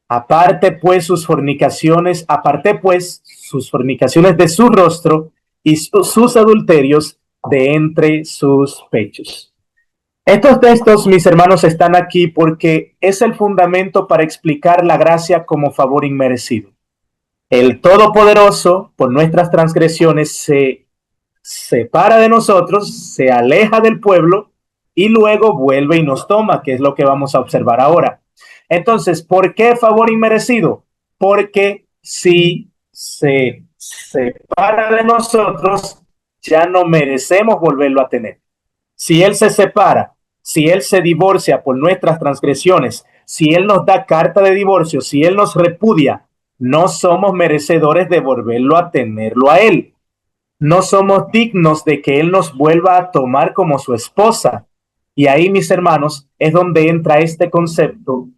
Aparté pues sus fornicaciones de su rostro y sus adulterios de entre sus pechos. Estos textos, mis hermanos, están aquí porque es el fundamento para explicar la gracia como favor inmerecido. El Todopoderoso, por nuestras transgresiones, se separa de nosotros, se aleja del pueblo y luego vuelve y nos toma, que es lo que vamos a observar ahora. Entonces, ¿por qué favor inmerecido? Porque si se separa de nosotros, ya no merecemos volverlo a tener. Si Él se separa, si Él se divorcia por nuestras transgresiones, si Él nos da carta de divorcio, si Él nos repudia, no somos merecedores de volverlo a tenerlo a Él. No somos dignos de que Él nos vuelva a tomar como su esposa. Y ahí, mis hermanos, es donde entra este concepto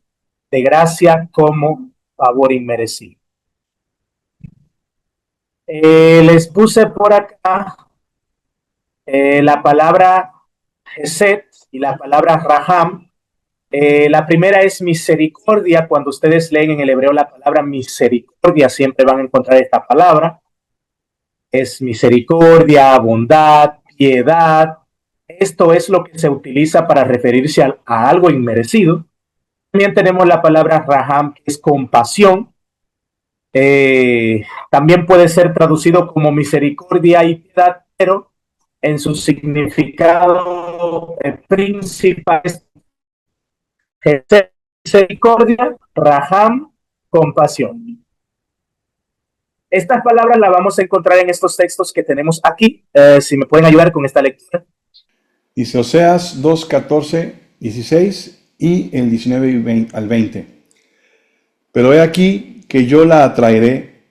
de gracia como favor inmerecido. Les puse por acá la palabra Hesed y la palabra Raham. La primera es misericordia. Cuando ustedes leen en el hebreo la palabra misericordia, siempre van a encontrar esta palabra. Es misericordia, bondad, piedad. Esto es lo que se utiliza para referirse a algo inmerecido. También tenemos la palabra Raham, que es compasión. También puede ser traducido como misericordia y piedad, pero en su significado principal es misericordia, Raham, compasión. Estas palabras las vamos a encontrar en estos textos que tenemos aquí. Si me pueden ayudar con esta lectura. Dice Oseas 2, 14, 16 y el 19 al 20. Pero he aquí que yo la atraeré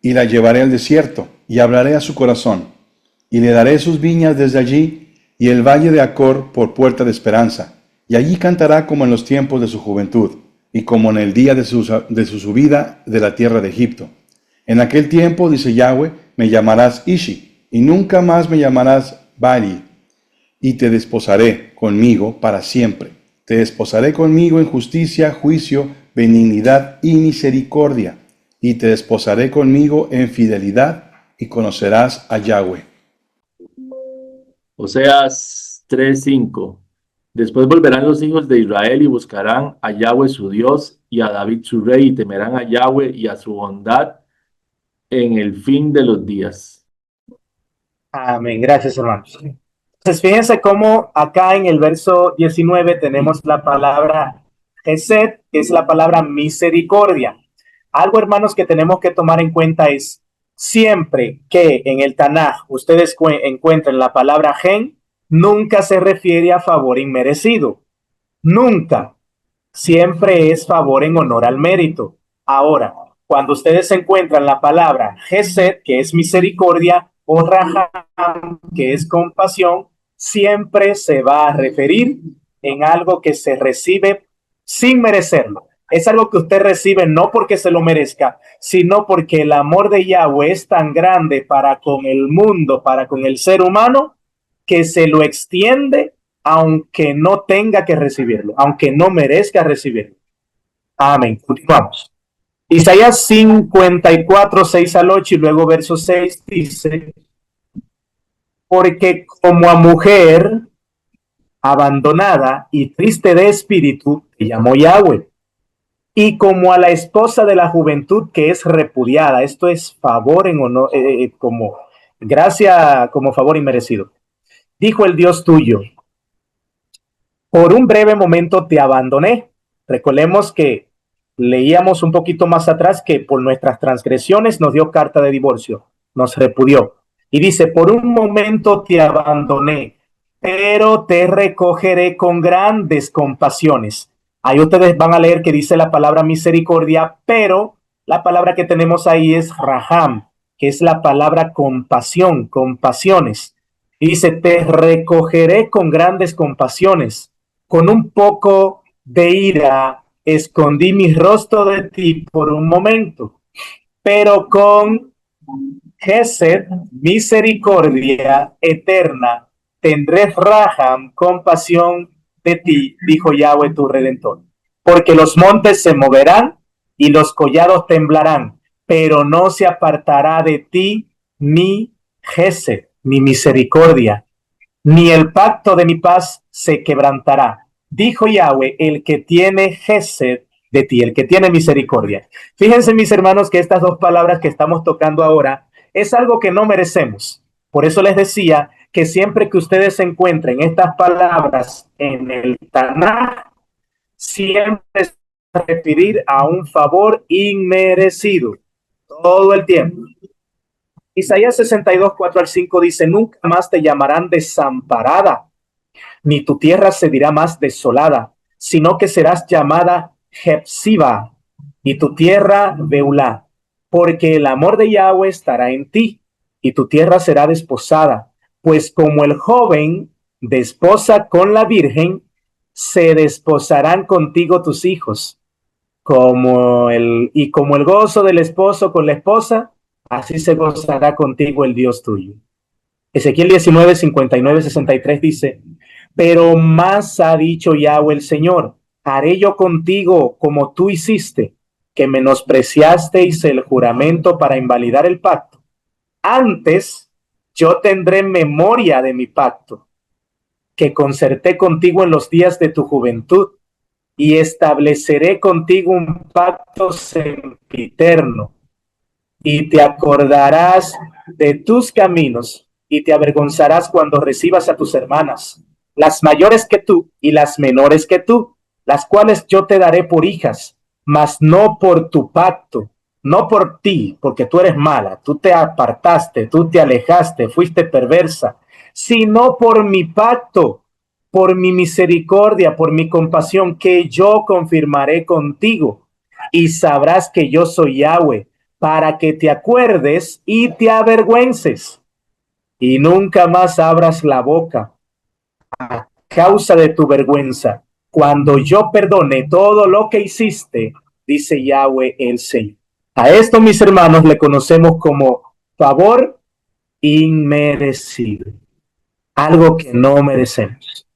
y la llevaré al desierto y hablaré a su corazón y le daré sus viñas desde allí y el valle de Acor por puerta de esperanza. Y allí cantará como en los tiempos de su juventud y como en el día de su subida de la tierra de Egipto. En aquel tiempo, dice Yahweh, me llamarás Ishi y nunca más me llamarás Bali. Y te desposaré conmigo para siempre. Te desposaré conmigo en justicia, juicio, benignidad y misericordia, y te desposaré conmigo en fidelidad, y conocerás a Yahweh. Oseas 3:5. Después volverán los hijos de Israel y buscarán a Yahweh su Dios y a David su rey, y temerán a Yahweh y a su bondad en el fin de los días. Amén. Gracias, hermanos. Entonces, fíjense cómo acá en el verso 19 tenemos la palabra Gesed, que es la palabra misericordia. Algo, hermanos, que tenemos que tomar en cuenta es siempre que en el Tanaj ustedes encuentren la palabra gen, nunca se refiere a favor inmerecido. Nunca. Siempre es favor en honor al mérito. Ahora, cuando ustedes encuentran la palabra Gesed, que es misericordia, o Raham, que es compasión, siempre se va a referir en algo que se recibe sin merecerlo. Es algo que usted recibe no porque se lo merezca, sino porque el amor de Yahweh es tan grande para con el mundo, para con el ser humano, que se lo extiende aunque no tenga que recibirlo, aunque no merezca recibirlo. Amén. Continuamos. Isaías 54, 6 al 8 y luego verso 6 dice: porque como a mujer abandonada y triste de espíritu, te llamó Yahweh, y como a la esposa de la juventud que es repudiada. Esto es favor en honor, como gracia, como favor inmerecido. Dijo el Dios tuyo: por un breve momento te abandoné. Recordemos que leíamos un poquito más atrás que por nuestras transgresiones nos dio carta de divorcio, nos repudió. Y dice: por un momento te abandoné, pero te recogeré con grandes compasiones. Ahí ustedes van a leer que dice la palabra misericordia, pero la palabra que tenemos ahí es raham, que es la palabra compasión, compasiones. Y dice: te recogeré con grandes compasiones. Con un poco de ira escondí mi rostro de ti por un momento, pero con Gesed, misericordia eterna, tendré raham, compasión de ti, dijo Yahweh tu Redentor. Porque los montes se moverán y los collados temblarán, pero no se apartará de ti mi Gesed, mi misericordia, ni el pacto de mi paz se quebrantará. Dijo Yahweh, el que tiene Gesed de ti, el que tiene misericordia. Fíjense, mis hermanos, que estas dos palabras que estamos tocando ahora es algo que no merecemos. Por eso les decía que siempre que ustedes encuentren estas palabras en el Tanaj, siempre se va a referir a un favor inmerecido todo el tiempo. Isaías 62, 4 al 5 dice: nunca más te llamarán desamparada, ni tu tierra se dirá más desolada, sino que serás llamada Jepsiba, y tu tierra Beulá, porque el amor de Yahweh estará en ti, y tu tierra será desposada, pues como el joven desposa con la virgen, se desposarán contigo tus hijos, como el gozo del esposo con la esposa, así se gozará contigo el Dios tuyo. Ezequiel 19, 59, 63 dice: pero más ha dicho Yahweh el Señor: haré yo contigo como tú hiciste, que menospreciasteis el juramento para invalidar el pacto. Antes yo tendré memoria de mi pacto, que concerté contigo en los días de tu juventud, y estableceré contigo un pacto sempiterno, y te acordarás de tus caminos, y te avergonzarás cuando recibas a tus hermanas, las mayores que tú y las menores que tú, las cuales yo te daré por hijas, mas no por tu pacto, no por ti, porque tú eres mala, tú te apartaste, tú te alejaste, fuiste perversa, sino por mi pacto, por mi misericordia, por mi compasión, que yo confirmaré contigo, y sabrás que yo soy Yahweh, para que te acuerdes y te avergüences, y nunca más abras la boca a causa de tu vergüenza, cuando yo perdone todo lo que hiciste, dice Yahweh el Señor. A esto, mis hermanos, le conocemos como favor inmerecido, algo que no merecemos.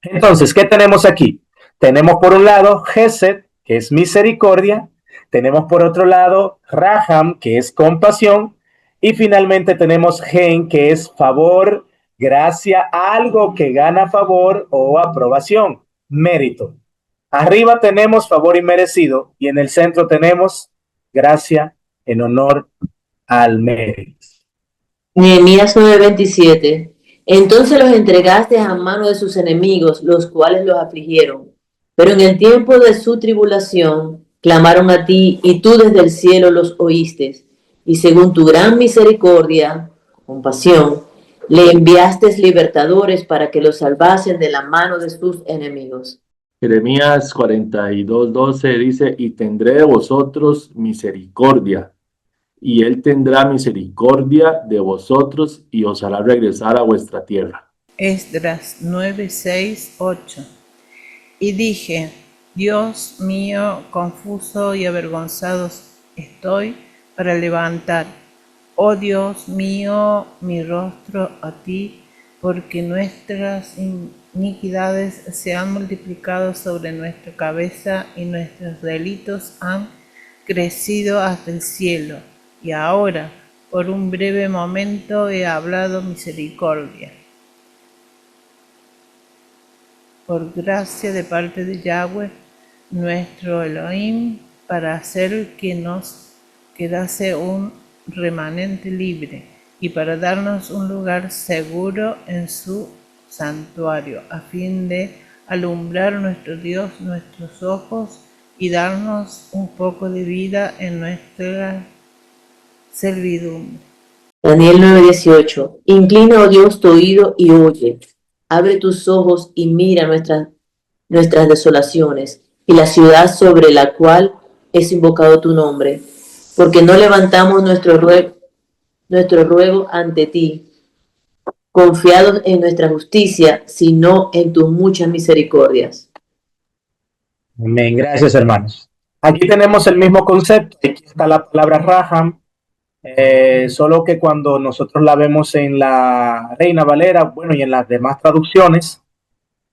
Entonces, ¿qué tenemos aquí? Tenemos por un lado Gesed, que es misericordia. Tenemos por otro lado Raham, que es compasión. Y finalmente tenemos Gen, que es favor, gracia, algo que gana favor o aprobación, mérito. Arriba tenemos favor inmerecido y en el centro tenemos gracia en honor al mérito. Nehemías 9:27. Entonces los entregaste a mano de sus enemigos, los cuales los afligieron. Pero en el tiempo de su tribulación clamaron a ti, y tú desde el cielo los oíste. Y según tu gran misericordia, compasión, le enviaste libertadores para que los salvasen de la mano de sus enemigos. Jeremías 42:12 dice, y tendré de vosotros misericordia, y él tendrá misericordia de vosotros y os hará regresar a vuestra tierra. Esdras 9, 6, 8. Y dije, Dios mío, confuso y avergonzado estoy para levantar, oh Dios mío, mi rostro a ti, porque nuestras iniquidades se han multiplicado sobre nuestra cabeza y nuestros delitos han crecido hasta el cielo. Y ahora, por un breve momento, he hablado misericordia. Por gracia de parte de Yahweh, nuestro Elohim, para hacer que nos quedase un remanente libre y para darnos un lugar seguro en su santuario, a fin de alumbrar nuestro Dios nuestros ojos y darnos un poco de vida en nuestra servidumbre. Daniel 9:18. Inclina, oh Dios, tu oído y oye. Abre tus ojos y mira nuestras desolaciones y la ciudad sobre la cual es invocado tu nombre. Porque no levantamos nuestro ruego ante ti, confiados en nuestra justicia, sino en tus muchas misericordias. Amén. Gracias, hermanos. Aquí tenemos el mismo concepto. Aquí está la palabra Raham, solo que cuando nosotros la vemos en la Reina Valera, bueno, y en las demás traducciones,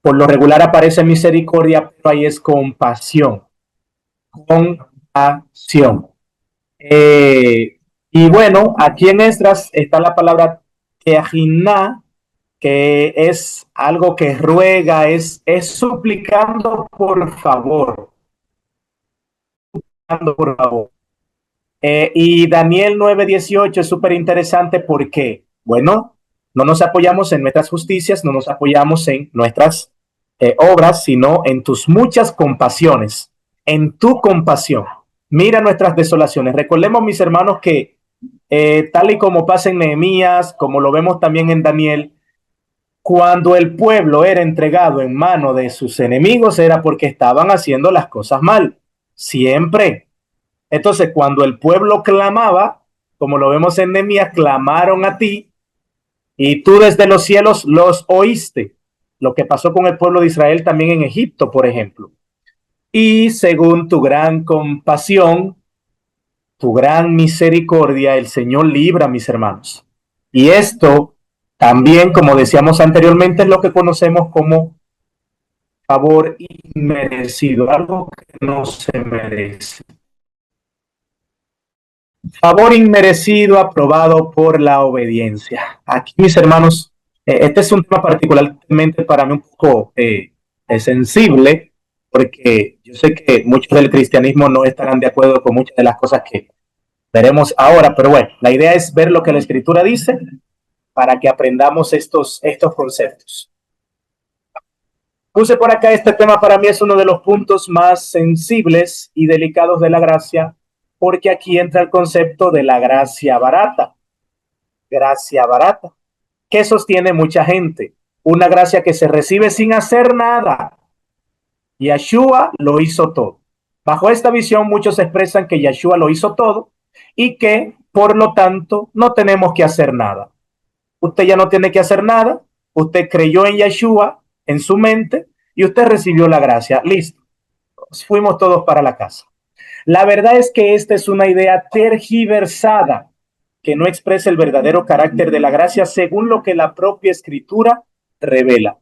por lo regular aparece misericordia, pero ahí es compasión. Compasión. Y bueno, aquí en Esdras está la palabra teajiná, que es algo que ruega, es suplicando por favor. Por favor. Y Daniel 9:18 es súper interesante porque, bueno, no nos apoyamos en nuestras justicias, no nos apoyamos en nuestras obras, sino en tus muchas compasiones, en tu compasión. Mira nuestras desolaciones. Recordemos, mis hermanos, que tal y como pasa en Nehemías, como lo vemos también en Daniel, cuando el pueblo era entregado en mano de sus enemigos era porque estaban haciendo las cosas mal, siempre. Entonces, cuando el pueblo clamaba, como lo vemos en Nehemías, clamaron a ti y tú desde los cielos los oíste. Lo que pasó con el pueblo de Israel también en Egipto, por ejemplo. Y según tu gran compasión, tu gran misericordia, el Señor libra, mis hermanos. Y esto también, como decíamos anteriormente, es lo que conocemos como favor inmerecido, algo que no se merece. Favor inmerecido aprobado por la obediencia. Aquí, mis hermanos, este es un tema particularmente para mí un poco sensible, porque yo sé que muchos del cristianismo no estarán de acuerdo con muchas de las cosas que veremos ahora, pero bueno, la idea es ver lo que la Escritura dice para que aprendamos estos conceptos. Puse por acá este tema, para mí es uno de los puntos más sensibles y delicados de la gracia, porque aquí entra el concepto de la gracia barata. Gracia barata. ¿Qué sostiene mucha gente? Una gracia que se recibe sin hacer nada. Yeshua lo hizo todo. Bajo esta visión, muchos expresan que Yeshua lo hizo todo y que, por lo tanto, no tenemos que hacer nada. Usted ya no tiene que hacer nada. Usted creyó en Yeshua, en su mente, y usted recibió la gracia. Listo. Fuimos todos para la casa. La verdad es que esta es una idea tergiversada que no expresa el verdadero carácter de la gracia según lo que la propia Escritura revela.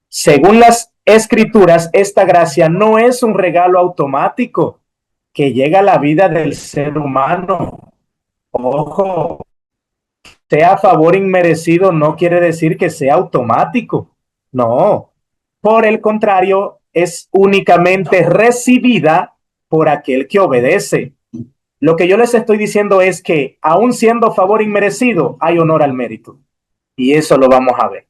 Según las Escrituras, esta gracia no es un regalo automático que llega a la vida del ser humano. Ojo, sea favor inmerecido no quiere decir que sea automático. No, por el contrario, es únicamente recibida por aquel que obedece. Lo que yo les estoy diciendo es que, aun siendo favor inmerecido, hay honor al mérito. Y eso lo vamos a ver.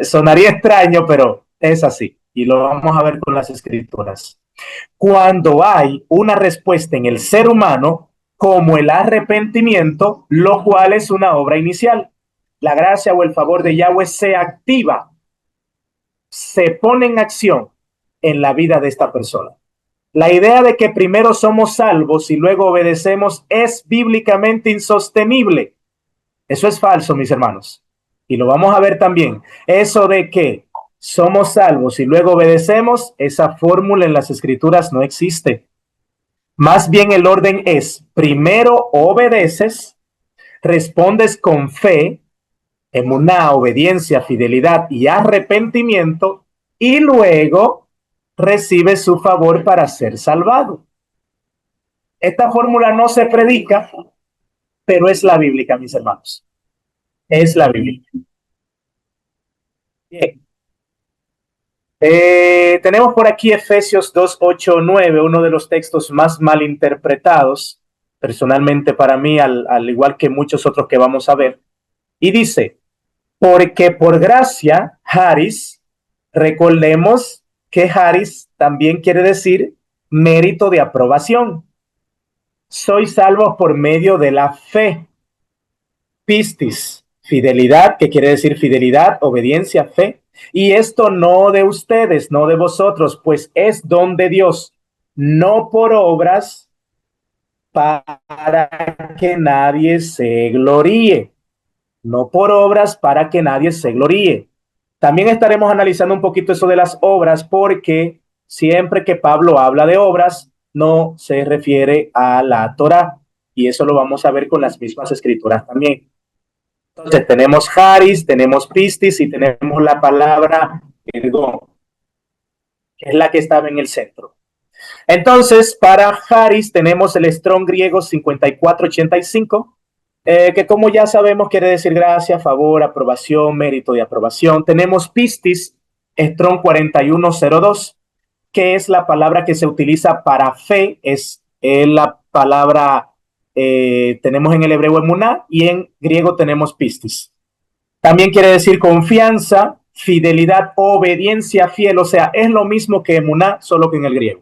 Sonaría extraño, pero es así. Y lo vamos a ver con las escrituras. Cuando hay una respuesta en el ser humano, como el arrepentimiento, lo cual es una obra inicial. La gracia o el favor de Yahweh se activa, se pone en acción en la vida de esta persona. La idea de que primero somos salvos y luego obedecemos es bíblicamente insostenible. Eso es falso, mis hermanos. Y lo vamos a ver también. Eso de que somos salvos y luego obedecemos, esa fórmula en las escrituras no existe. Más bien el orden es, primero obedeces, respondes con fe, emuná, obediencia, fidelidad y arrepentimiento, y luego recibes su favor para ser salvado. Esta fórmula no se predica, pero es la bíblica, mis hermanos. Es la bíblica. Bien. Tenemos por aquí Efesios 2, 8, 9, uno de los textos más mal interpretados, personalmente para mí, al igual que muchos otros que vamos a ver. Y dice, porque por gracia, Haris, recordemos que Haris también quiere decir mérito de aprobación. Sois salvos por medio de la fe. Pistis, fidelidad, que quiere decir fidelidad, obediencia, fe. Y esto no de ustedes, no de vosotros, pues es don de Dios, no por obras para que nadie se gloríe. No por obras para que nadie se gloríe. También estaremos analizando un poquito eso de las obras, porque siempre que Pablo habla de obras, no se refiere a la Torá. Y eso lo vamos a ver con las mismas escrituras también. Entonces tenemos Haris, tenemos Pistis y tenemos la palabra ergon, que es la que estaba en el centro. Entonces, para Haris tenemos el Strong griego 5485, que como ya sabemos quiere decir gracia, favor, aprobación, mérito de aprobación. Tenemos Pistis, Strong 4102, que es la palabra que se utiliza para fe, es la palabra, tenemos en el hebreo emuná y en griego tenemos pistis. También quiere decir confianza, fidelidad, obediencia, fiel, o sea, es lo mismo que emuná, solo que en el griego.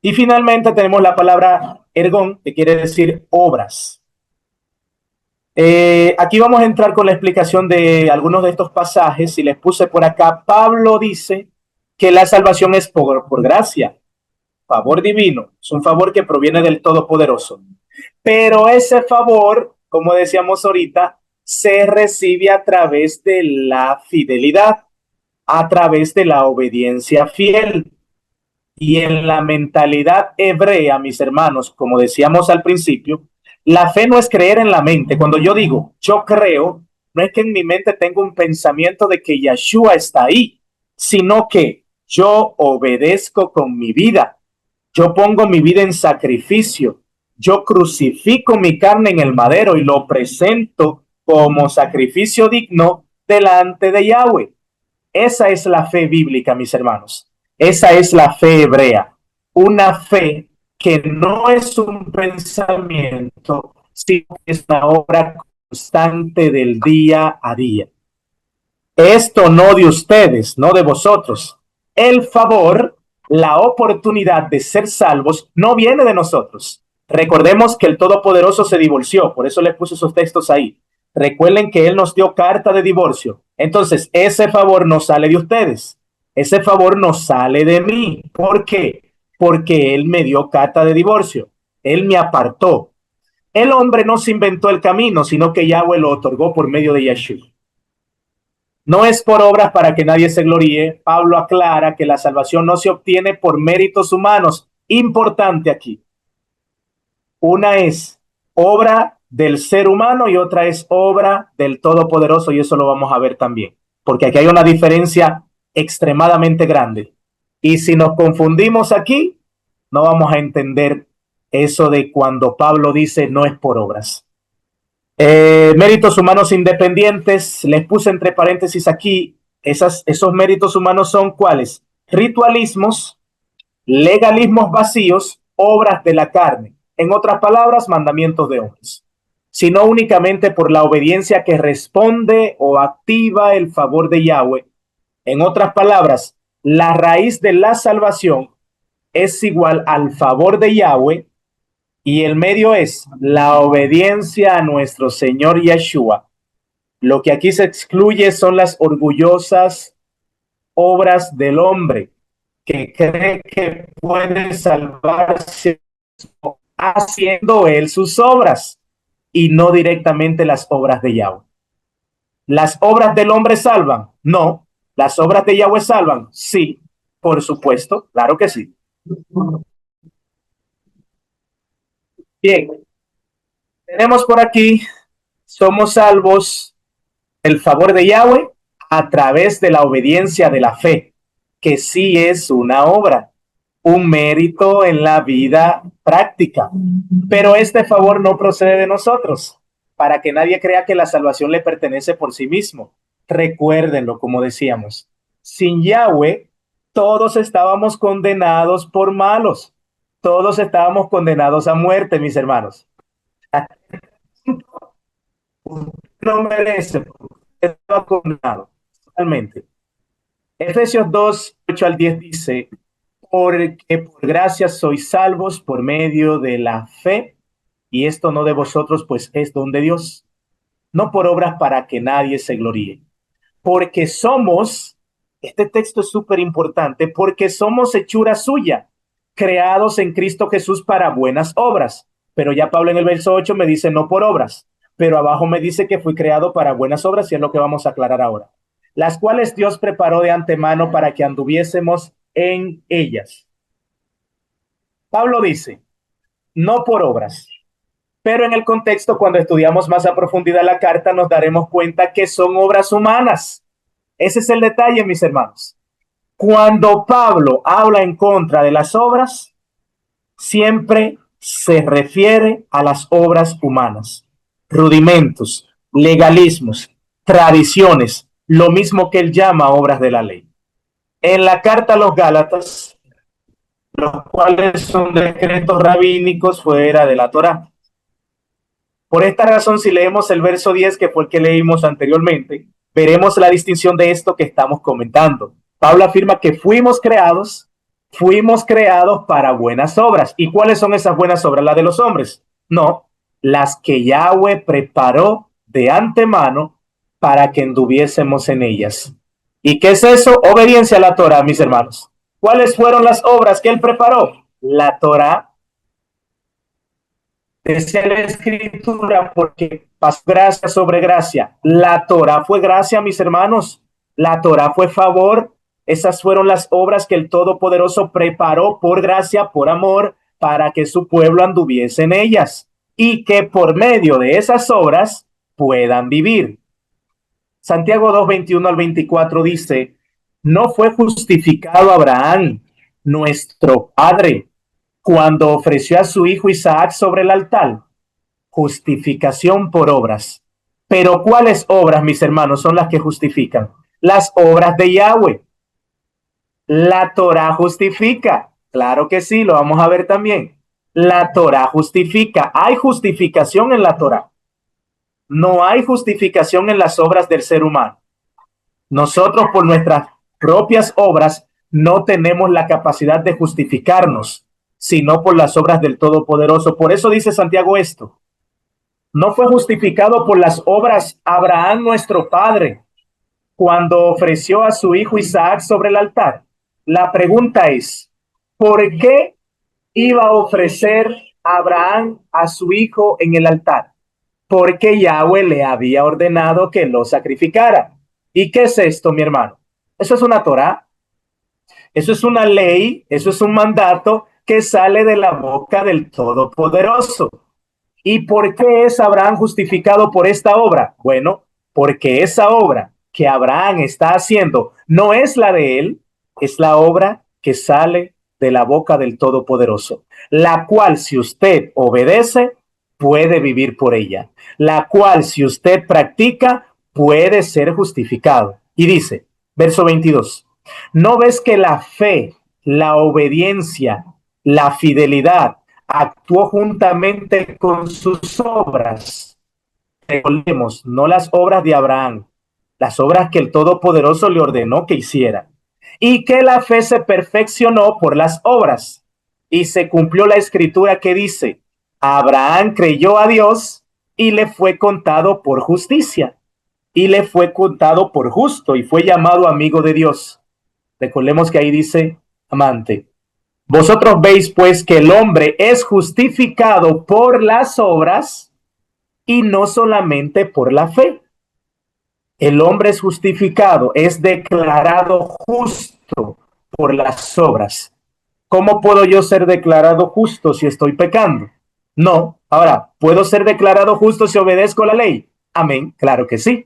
Y finalmente tenemos la palabra ergon, que quiere decir obras. Aquí vamos a entrar con la explicación de algunos de estos pasajes. Y les puse por acá, Pablo dice que la salvación es por gracia, favor divino, es un favor que proviene del Todopoderoso. Pero ese favor, como decíamos ahorita, se recibe a través de la fidelidad, a través de la obediencia fiel. Y en la mentalidad hebrea, mis hermanos, como decíamos al principio, la fe no es creer en la mente. Cuando yo digo, yo creo, no es que en mi mente tengo un pensamiento de que Yeshua está ahí, sino que yo obedezco con mi vida. Yo pongo mi vida en sacrificio. Yo crucifico mi carne en el madero y lo presento como sacrificio digno delante de Yahweh. Esa es la fe bíblica, mis hermanos. Esa es la fe hebrea. Una fe que no es un pensamiento, sino que es una obra constante del día a día. Esto no de ustedes, no de vosotros. El favor, la oportunidad de ser salvos, no viene de nosotros. Recordemos que el Todopoderoso se divorció, por eso les puse esos textos ahí. Recuerden que Él nos dio carta de divorcio. Entonces, ese favor no sale de ustedes. Ese favor no sale de mí. ¿Por qué? Porque Él me dio carta de divorcio. Él me apartó. El hombre no se inventó el camino, sino que Yahweh lo otorgó por medio de Yeshua. No es por obras para que nadie se gloríe. Pablo aclara que la salvación no se obtiene por méritos humanos. Importante aquí. Una es obra del ser humano y otra es obra del Todopoderoso, y eso lo vamos a ver también. Porque aquí hay una diferencia extremadamente grande. Y si nos confundimos aquí, no vamos a entender eso de cuando Pablo dice no es por obras. Méritos humanos independientes, les puse entre paréntesis aquí, esos méritos humanos son ¿cuáles? Ritualismos, legalismos vacíos, obras de la carne. En otras palabras, mandamientos de hombres. Sino únicamente por la obediencia que responde o activa el favor de Yahweh. En otras palabras, la raíz de la salvación es igual al favor de Yahweh y el medio es la obediencia a nuestro Señor Yeshua. Lo que aquí se excluye son las orgullosas obras del hombre que cree que puede salvarse haciendo él sus obras y no directamente las obras de Yahweh. ¿Las obras del hombre salvan? No. ¿Las obras de Yahweh salvan? Sí, por supuesto, claro que sí. Bien, tenemos por aquí, somos salvos el favor de Yahweh a través de la obediencia de la fe, que sí es una obra, un mérito en la vida práctica. Pero este favor no procede de nosotros, para que nadie crea que la salvación le pertenece por sí mismo. Recuérdenlo, como decíamos, sin Yahweh todos estábamos condenados por malos, todos estábamos condenados a muerte, mis hermanos. No merece, estaba condenado totalmente. Efesios 2, 8 al 10 dice, porque por gracia sois salvos por medio de la fe, y esto no de vosotros, pues es don de Dios, no por obras para que nadie se gloríe. Porque somos, este texto es súper importante, porque somos hechura suya, creados en Cristo Jesús para buenas obras. Pero ya Pablo en el verso 8 me dice no por obras, pero abajo me dice que fui creado para buenas obras y es lo que vamos a aclarar ahora. Las cuales Dios preparó de antemano para que anduviésemos en ellas. Pablo dice, no por obras, pero en el contexto, cuando estudiamos más a profundidad la carta, nos daremos cuenta que son obras humanas. Ese es el detalle, mis hermanos. Cuando Pablo habla en contra de las obras, siempre se refiere a las obras humanas, rudimentos, legalismos, tradiciones, lo mismo que él llama obras de la ley. En la carta a los Gálatas, los cuales son decretos rabínicos fuera de la Torá. Por esta razón, si leemos el verso 10, que fue el que leímos anteriormente, veremos la distinción de esto que estamos comentando. Pablo afirma que fuimos creados para buenas obras. ¿Y cuáles son esas buenas obras? ¿Las de los hombres? No, las que Yahweh preparó de antemano para que anduviésemos en ellas. ¿Y qué es eso? Obediencia a la Torá, mis hermanos. ¿Cuáles fueron las obras que él preparó? La Torá. Decía la escritura, porque pasó gracia sobre gracia. La Torá fue gracia, mis hermanos. La Torá fue favor. Esas fueron las obras que el Todopoderoso preparó por gracia, por amor, para que su pueblo anduviese en ellas y que por medio de esas obras puedan vivir. Santiago 2, 21 al 24 dice, no fue justificado Abraham, nuestro padre, cuando ofreció a su hijo Isaac sobre el altar. Justificación por obras. Pero ¿cuáles obras, mis hermanos, son las que justifican? Las obras de Yahweh. La Torá justifica. Claro que sí, lo vamos a ver también. La Torá justifica. Hay justificación en la Torá. No hay justificación en las obras del ser humano. Nosotros por nuestras propias obras no tenemos la capacidad de justificarnos, sino por las obras del Todopoderoso. Por eso dice Santiago esto. No fue justificado por las obras Abraham, nuestro padre, cuando ofreció a su hijo Isaac sobre el altar. La pregunta es, ¿por qué iba a ofrecer Abraham a su hijo en el altar? Porque Yahweh le había ordenado que lo sacrificara. ¿Y qué es esto, mi hermano? Eso es una Torá. Eso es una ley, eso es un mandato que sale de la boca del Todopoderoso. ¿Y por qué es Abraham justificado por esta obra? Bueno, porque esa obra que Abraham está haciendo no es la de él, es la obra que sale de la boca del Todopoderoso, la cual si usted obedece, puede vivir por ella, la cual si usted practica, puede ser justificado. Y dice, verso 22, ¿no ves que la fe, la obediencia, la fidelidad actuó juntamente con sus obras? Recordemos, no las obras de Abraham, las obras que el Todopoderoso le ordenó que hiciera. Y que la fe se perfeccionó por las obras. Y se cumplió la escritura que dice, Abraham creyó a Dios y le fue contado por justicia. Y le fue contado por justo y fue llamado amigo de Dios. Recordemos que ahí dice, amante. Vosotros veis pues que el hombre es justificado por las obras y no solamente por la fe. El hombre es justificado, es declarado justo por las obras. ¿Cómo puedo yo ser declarado justo si estoy pecando? No. Ahora, ¿puedo ser declarado justo si obedezco la ley? Amén, claro que sí.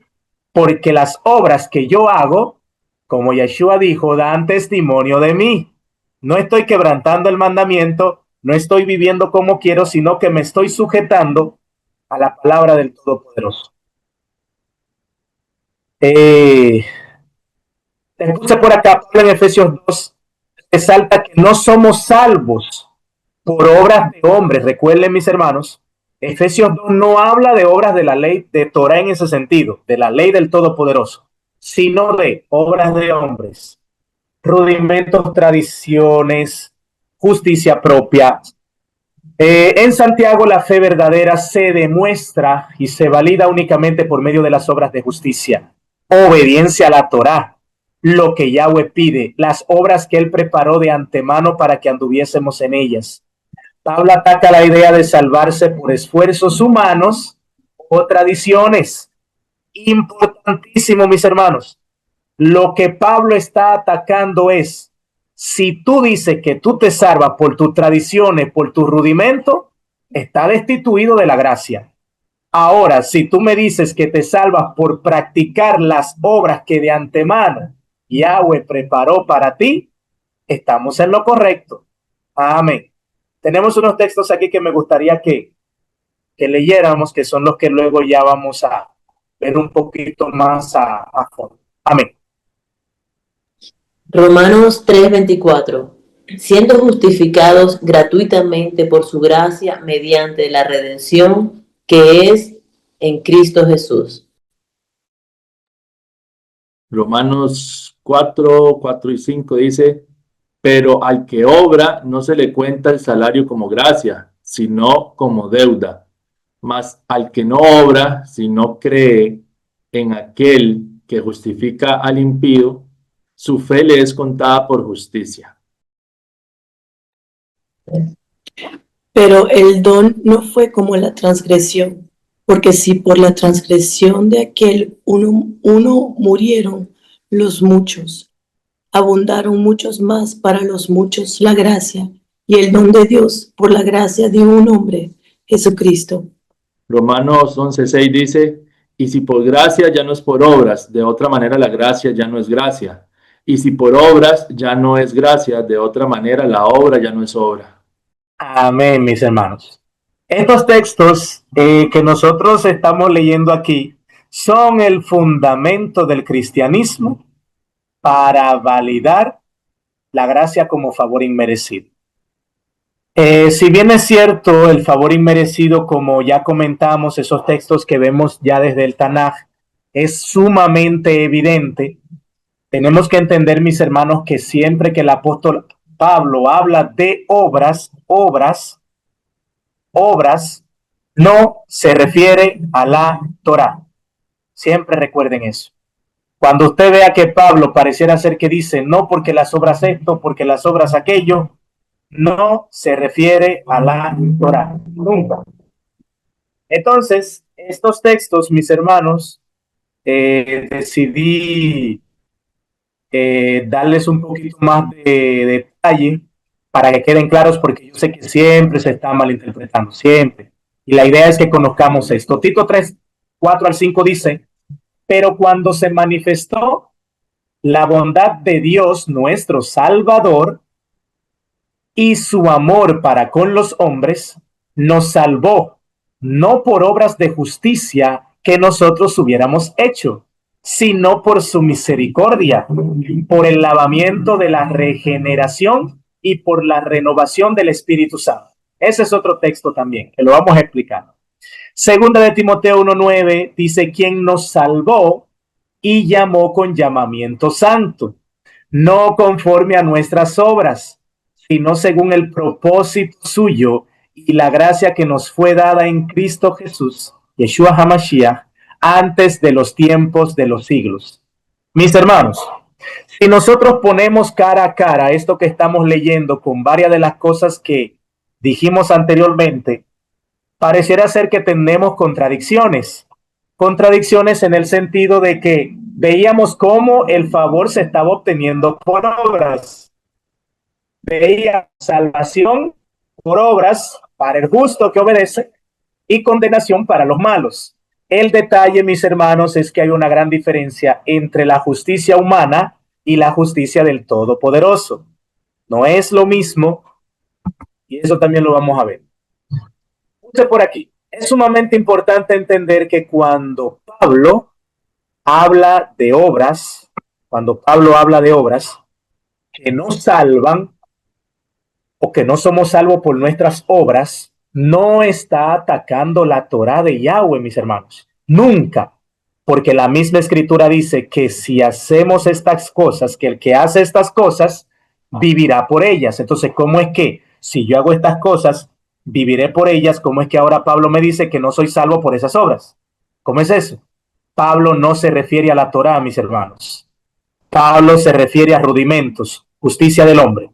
Porque las obras que yo hago, como Yeshua dijo, dan testimonio de mí. No estoy quebrantando el mandamiento, no estoy viviendo como quiero, sino que me estoy sujetando a la palabra del Todopoderoso. Entonces por acá, en Efesios 2, resalta que no somos salvos por obras de hombres. Recuerden, mis hermanos, Efesios 2 no habla de obras de la ley de Torah en ese sentido, de la ley del Todopoderoso, sino de obras de hombres, rudimentos, tradiciones, justicia propia. En Santiago la fe verdadera se demuestra y se valida únicamente por medio de las obras de justicia, obediencia a la Torá, lo que Yahweh pide, las obras que él preparó de antemano para que anduviésemos en ellas. Pablo ataca la idea de salvarse por esfuerzos humanos o tradiciones. Importantísimo, mis hermanos. Lo que Pablo está atacando es, si tú dices que tú te salvas por tus tradiciones, por tu rudimento, está destituido de la gracia. Ahora, si tú me dices que te salvas por practicar las obras que de antemano Yahweh preparó para ti, estamos en lo correcto. Amén. Tenemos unos textos aquí que me gustaría que leyéramos, que son los que luego ya vamos a ver un poquito más a fondo. Amén. Romanos 3:24. Siendo justificados gratuitamente por su gracia mediante la redención que es en Cristo Jesús. Romanos 4 y 5 dice, pero al que obra no se le cuenta el salario como gracia, sino como deuda. Mas al que no obra, sino cree en aquel que justifica al impío, su fe le es contada por justicia. Pero el don no fue como la transgresión, porque si por la transgresión de aquel uno murieron los muchos, abundaron muchos más para los muchos la gracia y el don de Dios por la gracia de un hombre, Jesucristo. Romanos 11:6 dice, y si por gracia ya no es por obras, de otra manera la gracia ya no es gracia. Y si por obras ya no es gracia, de otra manera la obra ya no es obra. Amén, mis hermanos. Estos textos que nosotros estamos leyendo aquí son el fundamento del cristianismo para validar la gracia como favor inmerecido. Si bien es cierto, el favor inmerecido, como ya comentamos, esos textos que vemos ya desde el Tanaj, es sumamente evidente. Tenemos que entender, mis hermanos, que siempre que el apóstol Pablo habla de obras, no se refiere a la Torá. Siempre recuerden eso. Cuando usted vea que Pablo pareciera ser que dice, no porque las obras esto, porque las obras aquello, no se refiere a la Torá. Nunca. Entonces, estos textos, mis hermanos, decidí darles un poquito más de detalle para que queden claros, porque yo sé que siempre se está malinterpretando, siempre. Y la idea es que conozcamos esto. Tito 3, 4 al 5 dice, Pero cuando se manifestó la bondad de Dios, nuestro Salvador, y su amor para con los hombres, nos salvó, no por obras de justicia que nosotros hubiéramos hecho, sino por su misericordia, por el lavamiento de la regeneración y por la renovación del Espíritu Santo. Ese es otro texto también, que lo vamos a explicar. Segunda de Timoteo 1:9 dice, quien nos salvó y llamó con llamamiento santo, no conforme a nuestras obras, sino según el propósito suyo y la gracia que nos fue dada en Cristo Jesús, Yeshua HaMashiach, antes de los tiempos de los siglos. Mis hermanos, si nosotros ponemos cara a cara esto que estamos leyendo con varias de las cosas que dijimos anteriormente, pareciera ser que tenemos contradicciones. Contradicciones en el sentido de que veíamos cómo el favor se estaba obteniendo por obras. Veía salvación por obras para el justo que obedece y condenación para los malos. El detalle, mis hermanos, es que hay una gran diferencia entre la justicia humana y la justicia del Todopoderoso. No es lo mismo, y eso también lo vamos a ver. Puse por aquí. Es sumamente importante entender que cuando Pablo habla de obras, que nos salvan o que no somos salvos por nuestras obras, no está atacando la Torá de Yahweh, mis hermanos. Nunca. Porque la misma escritura dice que si hacemos estas cosas, que el que hace estas cosas vivirá por ellas. Entonces, ¿cómo es que si yo hago estas cosas, viviré por ellas? ¿Cómo es que ahora Pablo me dice que no soy salvo por esas obras? ¿Cómo es eso? Pablo no se refiere a la Torá, mis hermanos. Pablo se refiere a rudimentos, justicia del hombre,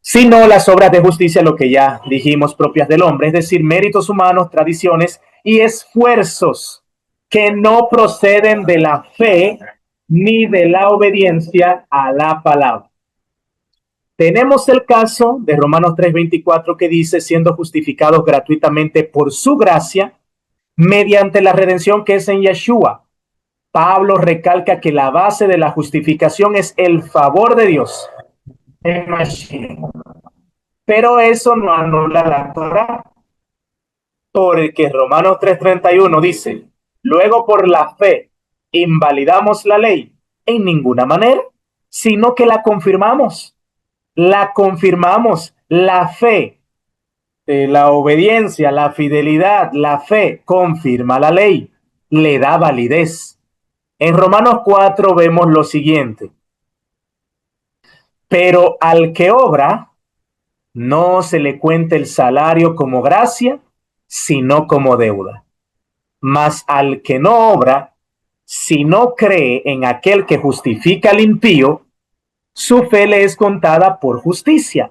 sino las obras de justicia, lo que ya dijimos, propias del hombre, es decir, méritos humanos, tradiciones y esfuerzos que no proceden de la fe ni de la obediencia a la palabra. Tenemos el caso de Romanos 3:24 que dice, siendo justificados gratuitamente por su gracia, mediante la redención que es en Yeshua. Pablo recalca que la base de la justificación es el favor de Dios en Mashiach. Pero eso no anula la Torah, porque Romanos 3:31 dice, luego por la fe invalidamos la ley en ninguna manera, sino que la confirmamos, la fe, la obediencia, la fidelidad, la fe confirma la ley, le da validez. En Romanos 4 vemos lo siguiente, pero al que obra, no se le cuenta el salario como gracia, sino como deuda. Mas al que no obra, si no cree en aquel que justifica al impío, su fe le es contada por justicia.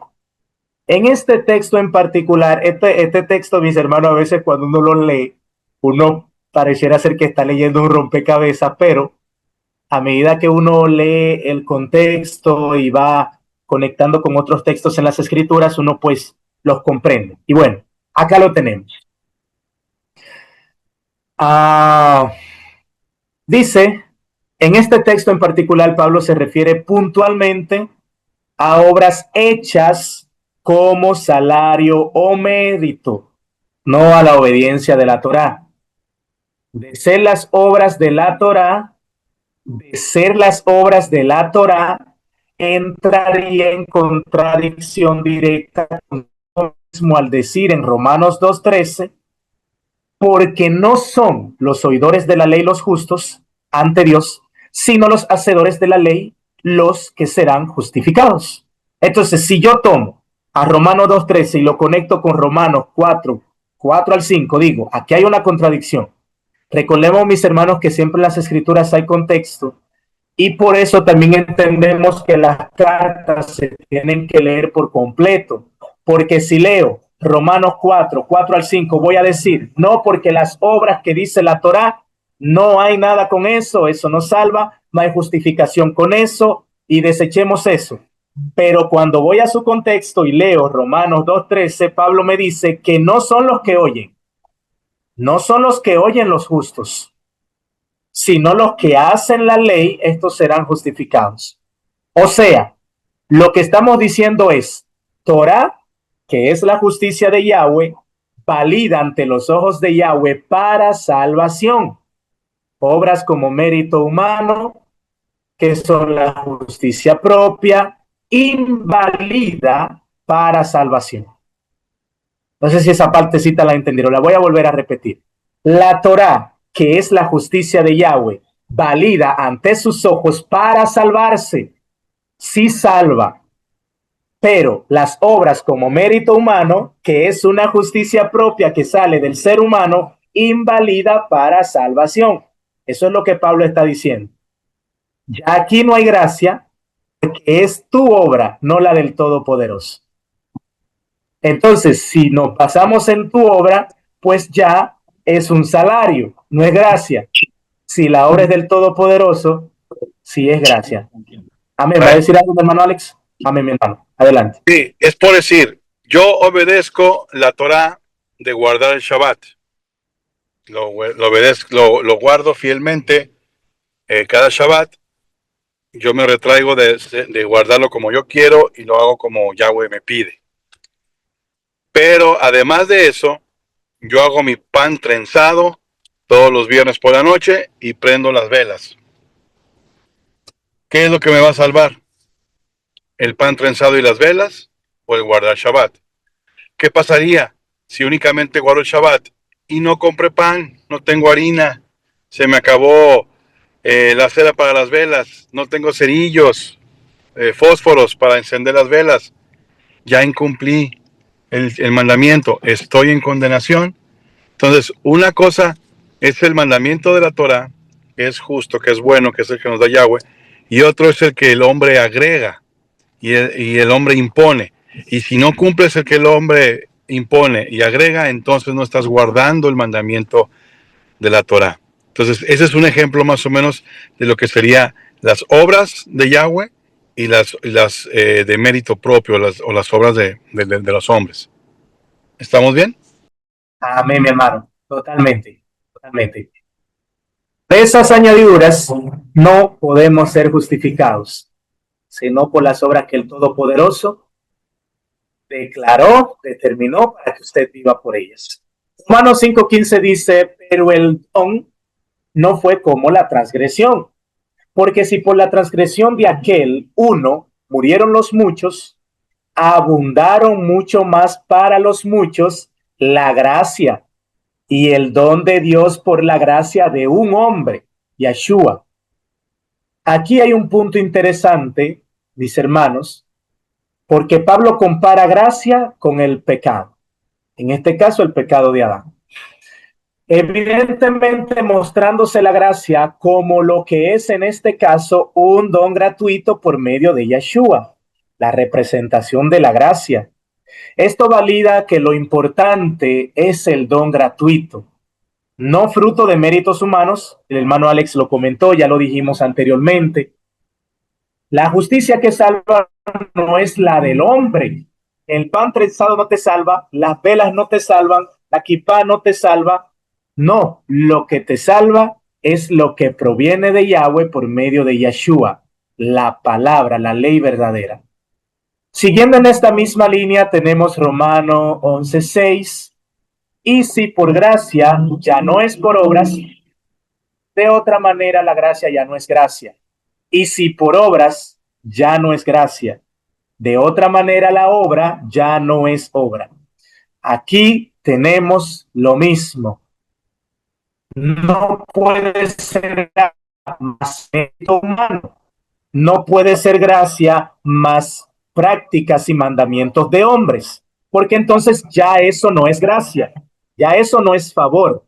En este texto en particular, este texto, mis hermanos, a veces cuando uno lo lee, uno pareciera ser que está leyendo un rompecabezas, pero a medida que uno lee el contexto y va conectando con otros textos en las escrituras, uno pues los comprende. Y bueno, acá lo tenemos. Dice, en este texto en particular, Pablo se refiere puntualmente a obras hechas como salario o mérito, no a la obediencia de la Torá. De ser las obras de la Torá, entraría en contradicción directa con lo mismo al decir en Romanos 2:13, porque no son los oidores de la ley los justos ante Dios, sino los hacedores de la ley los que serán justificados. Entonces, si yo tomo a Romanos 2:13 y lo conecto con Romanos 4 al 5, digo, aquí hay una contradicción. Recordemos, mis hermanos, que siempre en las escrituras hay contexto y por eso también entendemos que las cartas se tienen que leer por completo, porque si leo Romanos 4 al 5, voy a decir, no, porque las obras que dice la Torá, no hay nada con eso, eso no salva, no hay justificación con eso y desechemos eso. Pero cuando voy a su contexto y leo Romanos 2:13, Pablo me dice que no son los que oyen, no son los que oyen los justos, sino los que hacen la ley, estos serán justificados. O sea, lo que estamos diciendo es, Torah, que es la justicia de Yahweh, valida ante los ojos de Yahweh para salvación. Obras como mérito humano, que son la justicia propia, invalida para salvación. No sé si esa partecita la entendieron, la voy a volver a repetir. La Torá, que es la justicia de Yahweh, valida ante sus ojos para salvarse, sí salva, pero las obras como mérito humano, que es una justicia propia que sale del ser humano, invalida para salvación. Eso es lo que Pablo está diciendo. Ya aquí no hay gracia, porque es tu obra, no la del Todopoderoso. Entonces, si nos basamos en tu obra, pues ya es un salario, no es gracia. Si la obra es del Todopoderoso, sí es gracia. Amén. ¿Va a decir algo, mi hermano Alex? Amén, mi hermano. Adelante. Sí, es por decir, yo obedezco la Torá de guardar el Shabbat. Lo guardo fielmente cada Shabbat. Yo me retraigo de guardarlo como yo quiero y lo hago como Yahweh me pide. Pero además de eso, yo hago mi pan trenzado todos los viernes por la noche y prendo las velas. ¿Qué es lo que me va a salvar? ¿El pan trenzado y las velas o el guardar Shabbat? ¿Qué pasaría si únicamente guardo el Shabbat y no compré pan, no tengo harina, se me acabó la cera para las velas, no tengo cerillos, fósforos para encender las velas? Ya incumplí el mandamiento, estoy en condenación. Entonces, una cosa es el mandamiento de la Torah, que es justo, que es bueno, que es el que nos da Yahweh, y otro es el que el hombre agrega y el hombre impone. Y si no cumples el que el hombre impone y agrega, entonces no estás guardando el mandamiento de la Torah. Entonces, ese es un ejemplo más o menos de lo que serían las obras de Yahweh y las de mérito propio, o las obras de los hombres. ¿Estamos bien? Amén, mi hermano. Totalmente. Totalmente. De esas añadiduras no podemos ser justificados, sino por las obras que el Todopoderoso declaró, determinó para que usted viva por ellas. Romanos 5:15 dice, pero el don no fue como la transgresión, porque si por la transgresión de aquel uno murieron los muchos, abundaron mucho más para los muchos la gracia y el don de Dios por la gracia de un hombre, Yeshua. Aquí hay un punto interesante, mis hermanos, porque Pablo compara gracia con el pecado. En este caso, el pecado de Adán. Evidentemente mostrándose la gracia como lo que es en este caso un don gratuito por medio de Yeshua, la representación de la gracia. Esto valida que lo importante es el don gratuito, no fruto de méritos humanos. El hermano Alex lo comentó, ya lo dijimos anteriormente. La justicia que salva no es la del hombre. El pan trenzado no te salva, las velas no te salvan, la kipá no te salva. No, lo que te salva es lo que proviene de Yahweh por medio de Yeshua, la palabra, la ley verdadera. Siguiendo en esta misma línea tenemos Romano 11:6. Y si por gracia ya no es por obras, de otra manera la gracia ya no es gracia. Y si por obras ya no es gracia, de otra manera la obra ya no es obra. Aquí tenemos lo mismo. No puede ser más mérito humano, no puede ser gracia más prácticas y mandamientos de hombres, porque entonces ya eso no es gracia, ya eso no es favor,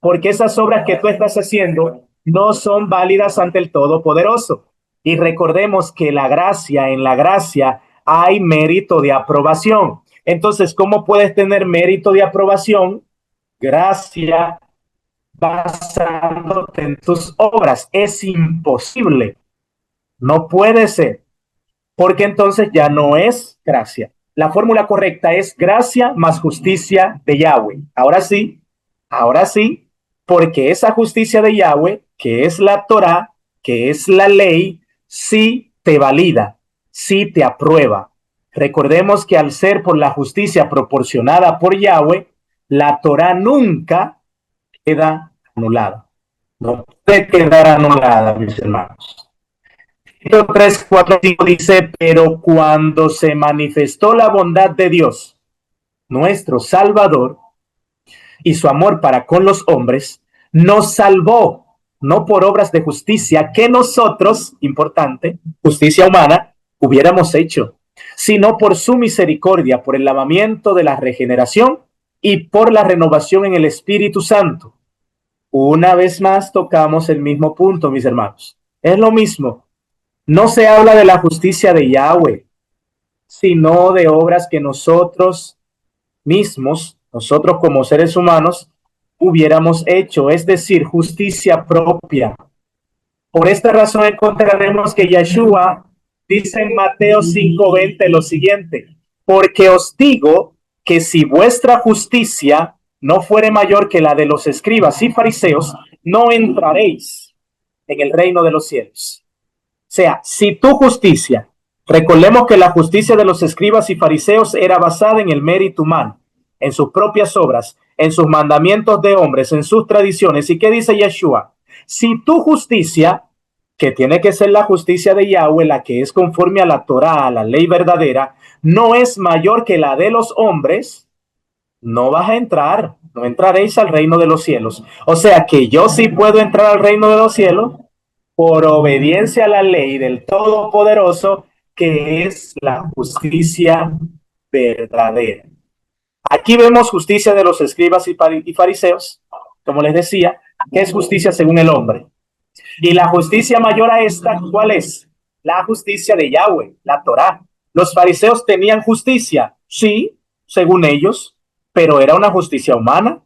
porque esas obras que tú estás haciendo no son válidas ante el Todopoderoso. Y recordemos que en la gracia hay mérito de aprobación. Entonces, ¿cómo puedes tener mérito de aprobación? Gracia basándote en tus obras. Es imposible. No puede ser, porque entonces ya no es gracia. La fórmula correcta es gracia más justicia de Yahweh. Ahora sí, porque esa justicia de Yahweh, que es la Torá, que es la ley, sí te valida, sí te aprueba. Recordemos que al ser por la justicia proporcionada por Yahweh, la Torá nunca queda anulada. No puede quedar anulada, mis hermanos. Tito 3, 4, 5 dice, pero cuando se manifestó la bondad de Dios, nuestro Salvador, y su amor para con los hombres, nos salvó, no por obras de justicia que nosotros, importante, justicia humana, hubiéramos hecho, sino por su misericordia, por el lavamiento de la regeneración y por la renovación en el Espíritu Santo. Una vez más tocamos el mismo punto, mis hermanos. Es lo mismo. No se habla de la justicia de Yahweh, sino de obras que nosotros mismos, nosotros como seres humanos, hubiéramos hecho, es decir, justicia propia. Por esta razón encontraremos que Yeshua dice en Mateo 5:20 lo siguiente, porque os digo que si vuestra justicia no fuere mayor que la de los escribas y fariseos, no entraréis en el reino de los cielos. O sea, si tu justicia, recordemos que la justicia de los escribas y fariseos era basada en el mérito humano, en sus propias obras, en sus mandamientos de hombres, en sus tradiciones. ¿Y qué dice Yeshua? Si tu justicia, que tiene que ser la justicia de Yahweh, la que es conforme a la Torá, a la ley verdadera, no es mayor que la de los hombres, no vas a entrar, no entraréis al reino de los cielos. O sea que yo sí puedo entrar al reino de los cielos por obediencia a la ley del Todopoderoso, que es la justicia verdadera. Aquí vemos justicia de los escribas y fariseos, como les decía, que es justicia según el hombre. Y la justicia mayor a esta, ¿cuál es? La justicia de Yahweh, la Torá. Los fariseos tenían justicia, sí, según ellos, pero era una justicia humana,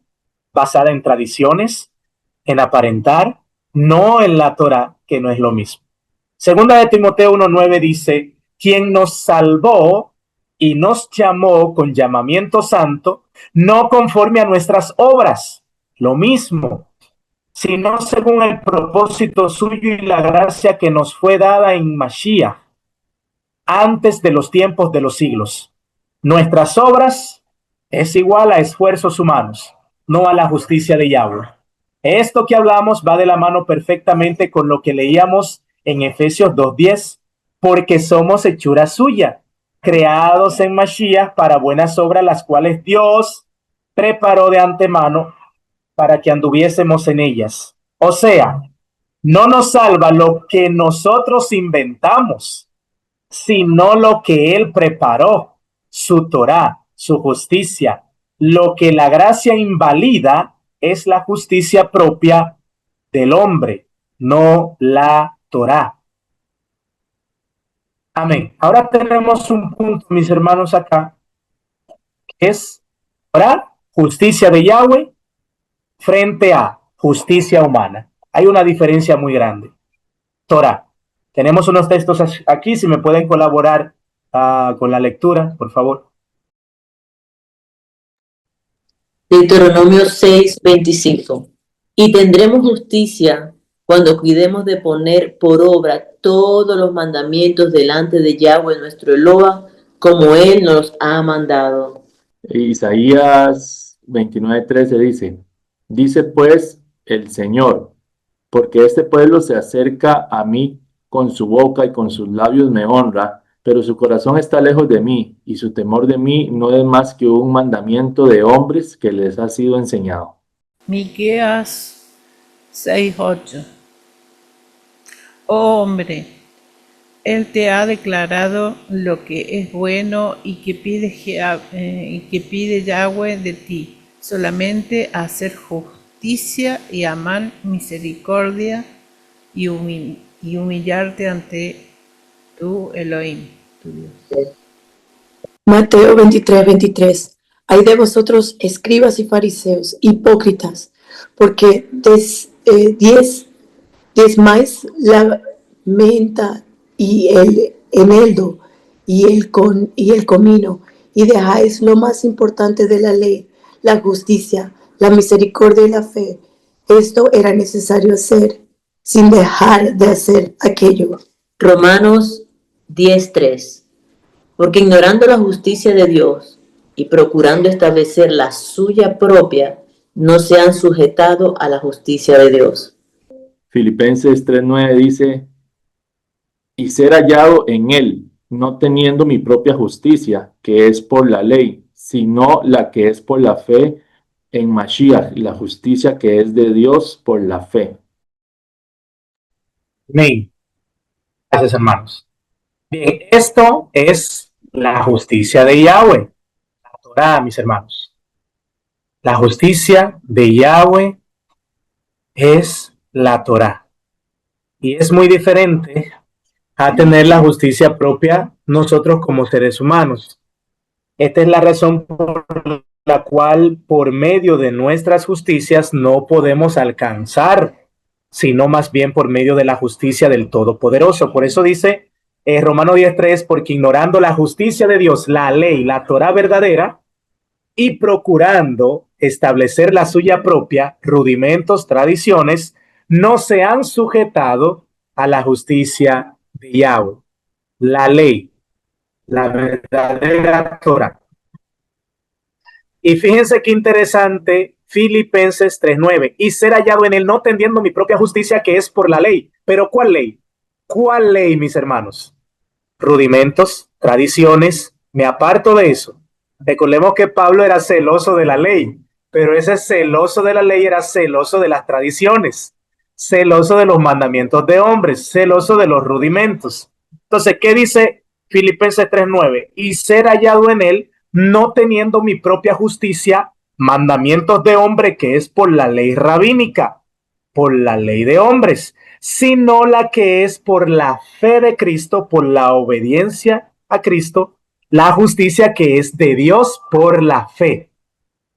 basada en tradiciones, en aparentar, no en la Torá, que no es lo mismo. Segunda de Timoteo 1:9 dice, quien nos salvó y nos llamó con llamamiento santo, no conforme a nuestras obras, lo mismo, sino según el propósito suyo y la gracia que nos fue dada en Mashiach, antes de los tiempos de los siglos. Nuestras obras es igual a esfuerzos humanos, no a la justicia de Yahweh. Esto que hablamos va de la mano perfectamente con lo que leíamos en Efesios 2:10, porque somos hechura suya, creados en Mashiach para buenas obras, las cuales Dios preparó de antemano para que anduviésemos en ellas. O sea, no nos salva lo que nosotros inventamos, sino lo que Él preparó, su Torá, su justicia. Lo que la gracia invalida es la justicia propia del hombre, no la Torá. Amén. Ahora tenemos un punto, mis hermanos, acá, que es Torá, justicia de Yahweh, frente a justicia humana. Hay una diferencia muy grande. Torá. Tenemos unos textos aquí, si me pueden colaborar con la lectura, por favor. Deuteronomio 6:25. Y tendremos justicia cuando cuidemos de poner por obra todos los mandamientos delante de Yahweh nuestro Eloa, como Él nos ha mandado. Isaías 29:13 dice pues el Señor, porque este pueblo se acerca a mí con su boca y con sus labios me honra, pero su corazón está lejos de mí, y su temor de mí no es más que un mandamiento de hombres que les ha sido enseñado. Miqueas 6:8. Oh hombre, Él te ha declarado lo que es bueno y que pide Yahweh de ti, solamente hacer justicia y amar misericordia y humillarte ante tu Elohim, tu Dios. Mateo 23:23. Ay de vosotros, escribas y fariseos, hipócritas, porque diezmáis la menta y el eneldo y el comino, y dejáis lo más importante de la ley, la justicia, la misericordia y la fe. Esto era necesario hacer, sin dejar de hacer aquello. Romanos 10:3. Porque ignorando la justicia de Dios y procurando establecer la suya propia, no se han sujetado a la justicia de Dios. Filipenses 3:9 dice, y ser hallado en él, no teniendo mi propia justicia, que es por la ley, sino la que es por la fe en Mashiach, la justicia que es de Dios por la fe. Amén. Gracias, hermanos. Bien, esto es la justicia de Yahweh, la Torá, mis hermanos. La justicia de Yahweh es la Torá. Y es muy diferente a tener la justicia propia nosotros como seres humanos. Esta es la razón por la cual, por medio de nuestras justicias, no podemos alcanzar, sino más bien por medio de la justicia del Todopoderoso. Por eso dice Romanos 10:3, porque ignorando la justicia de Dios, la ley, la Torá verdadera, y procurando establecer la suya propia, rudimentos, tradiciones, no se han sujetado a la justicia de Yahweh, la ley, la verdadera Torá. Y fíjense qué interesante, Filipenses 3:9, y ser hallado en él no tendiendo mi propia justicia que es por la ley. Pero ¿cuál ley? ¿Cuál ley, mis hermanos? Rudimentos, tradiciones, me aparto de eso. Recordemos que Pablo era celoso de la ley, pero ese celoso de la ley era celoso de las tradiciones, celoso de los mandamientos de hombres, celoso de los rudimentos. Entonces, ¿qué dice Filipenses 3:9? Y ser hallado en él, no teniendo mi propia justicia, mandamientos de hombre, que es por la ley rabínica, por la ley de hombres, sino la que es por la fe de Cristo, por la obediencia a Cristo, la justicia que es de Dios por la fe.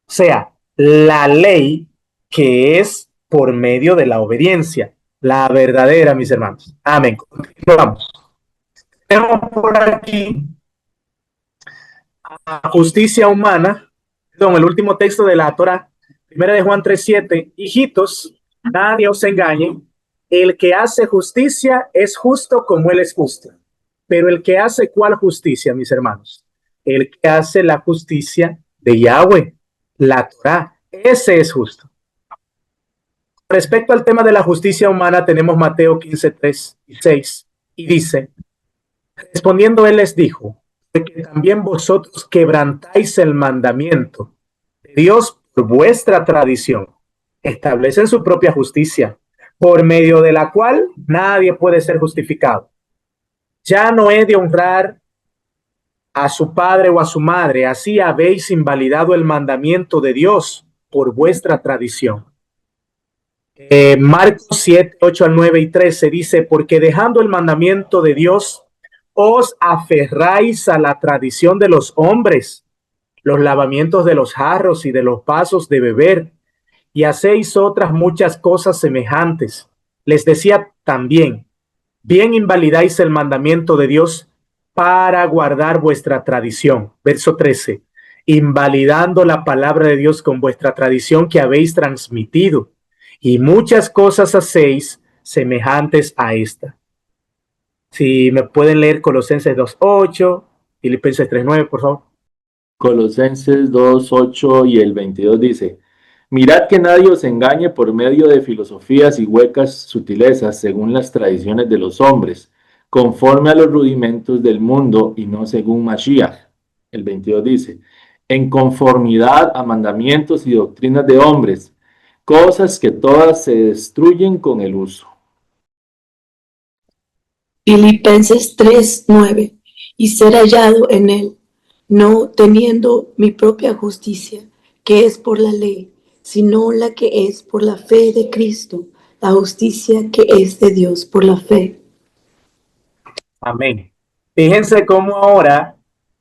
O sea, la ley que es por medio de la obediencia, la verdadera, mis hermanos. Amén. Continuamos. Tenemos por aquí a justicia humana, perdón, el último texto de la Torá, 1 de Juan 3:7. Hijitos, nadie os engañe, el que hace justicia es justo como él es justo. Pero el que hace, ¿cuál justicia, mis hermanos? El que hace la justicia de Yahweh, la Torá, ese es justo. Respecto al tema de la justicia humana, tenemos Mateo 15:3 y 6, y dice, respondiendo él les dijo, que también vosotros quebrantáis el mandamiento de Dios por vuestra tradición, establecen su propia justicia, por medio de la cual nadie puede ser justificado. Ya no he de honrar a su padre o a su madre, así habéis invalidado el mandamiento de Dios por vuestra tradición. Marcos 7:8-9 y 13 dice, porque dejando el mandamiento de Dios, os aferráis a la tradición de los hombres, los lavamientos de los jarros y de los vasos de beber, y hacéis otras muchas cosas semejantes. Les decía también, bien invalidáis el mandamiento de Dios para guardar vuestra tradición. Verso 13, invalidando la palabra de Dios con vuestra tradición que habéis transmitido, y muchas cosas hacéis semejantes a esta. Si me pueden leer Colosenses 2:8, Filipenses 3:9, por favor. Colosenses 2:8 y el 22 dice, mirad que nadie os engañe por medio de filosofías y huecas sutilezas según las tradiciones de los hombres, conforme a los rudimentos del mundo y no según Mashiach. El 22 dice, en conformidad a mandamientos y doctrinas de hombres, cosas que todas se destruyen con el uso. Filipenses 3:9. Y ser hallado en él, no teniendo mi propia justicia, que es por la ley, sino la que es por la fe de Cristo, la justicia que es de Dios por la fe. Amén. Fíjense cómo ahora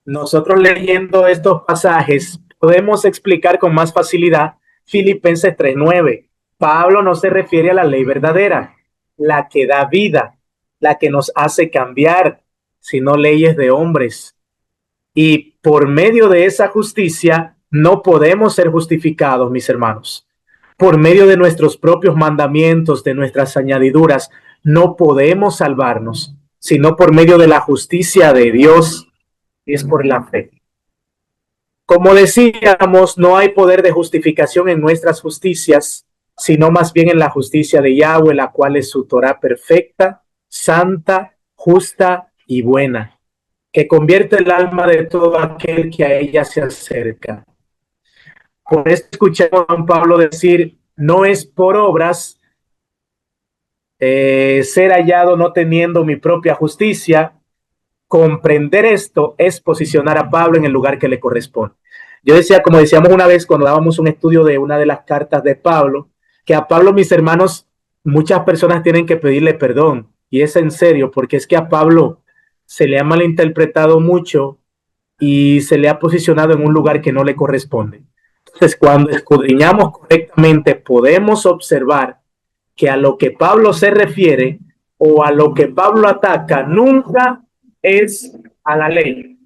nosotros leyendo estos pasajes podemos explicar con más facilidad Filipenses 3:9. Pablo no se refiere a la ley verdadera, la que da vida, la que nos hace cambiar, sino leyes de hombres. Y por medio de esa justicia no podemos ser justificados, mis hermanos. por medio de nuestros propios mandamientos, de nuestras añadiduras, no podemos salvarnos, sino por medio de la justicia de Dios, y es por la fe. Como decíamos, no hay poder de justificación en nuestras justicias, sino más bien en la justicia de Yahweh, la cual es su Torah perfecta, santa, justa y buena, que convierte el alma de todo aquel que a ella se acerca. Por eso escuchamos a Juan Pablo decir, no es por obras ser hallado no teniendo mi propia justicia. Comprender esto es posicionar a Pablo en el lugar que le corresponde. Yo decía, como decíamos una vez cuando dábamos un estudio de una de las cartas de Pablo, que a Pablo, mis hermanos, muchas personas tienen que pedirle perdón. Y es en serio, porque es que a Pablo se le ha malinterpretado mucho y se le ha posicionado en un lugar que no le corresponde. Entonces, cuando escudriñamos correctamente, podemos observar que a lo que Pablo se refiere o a lo que Pablo ataca nunca es a la ley,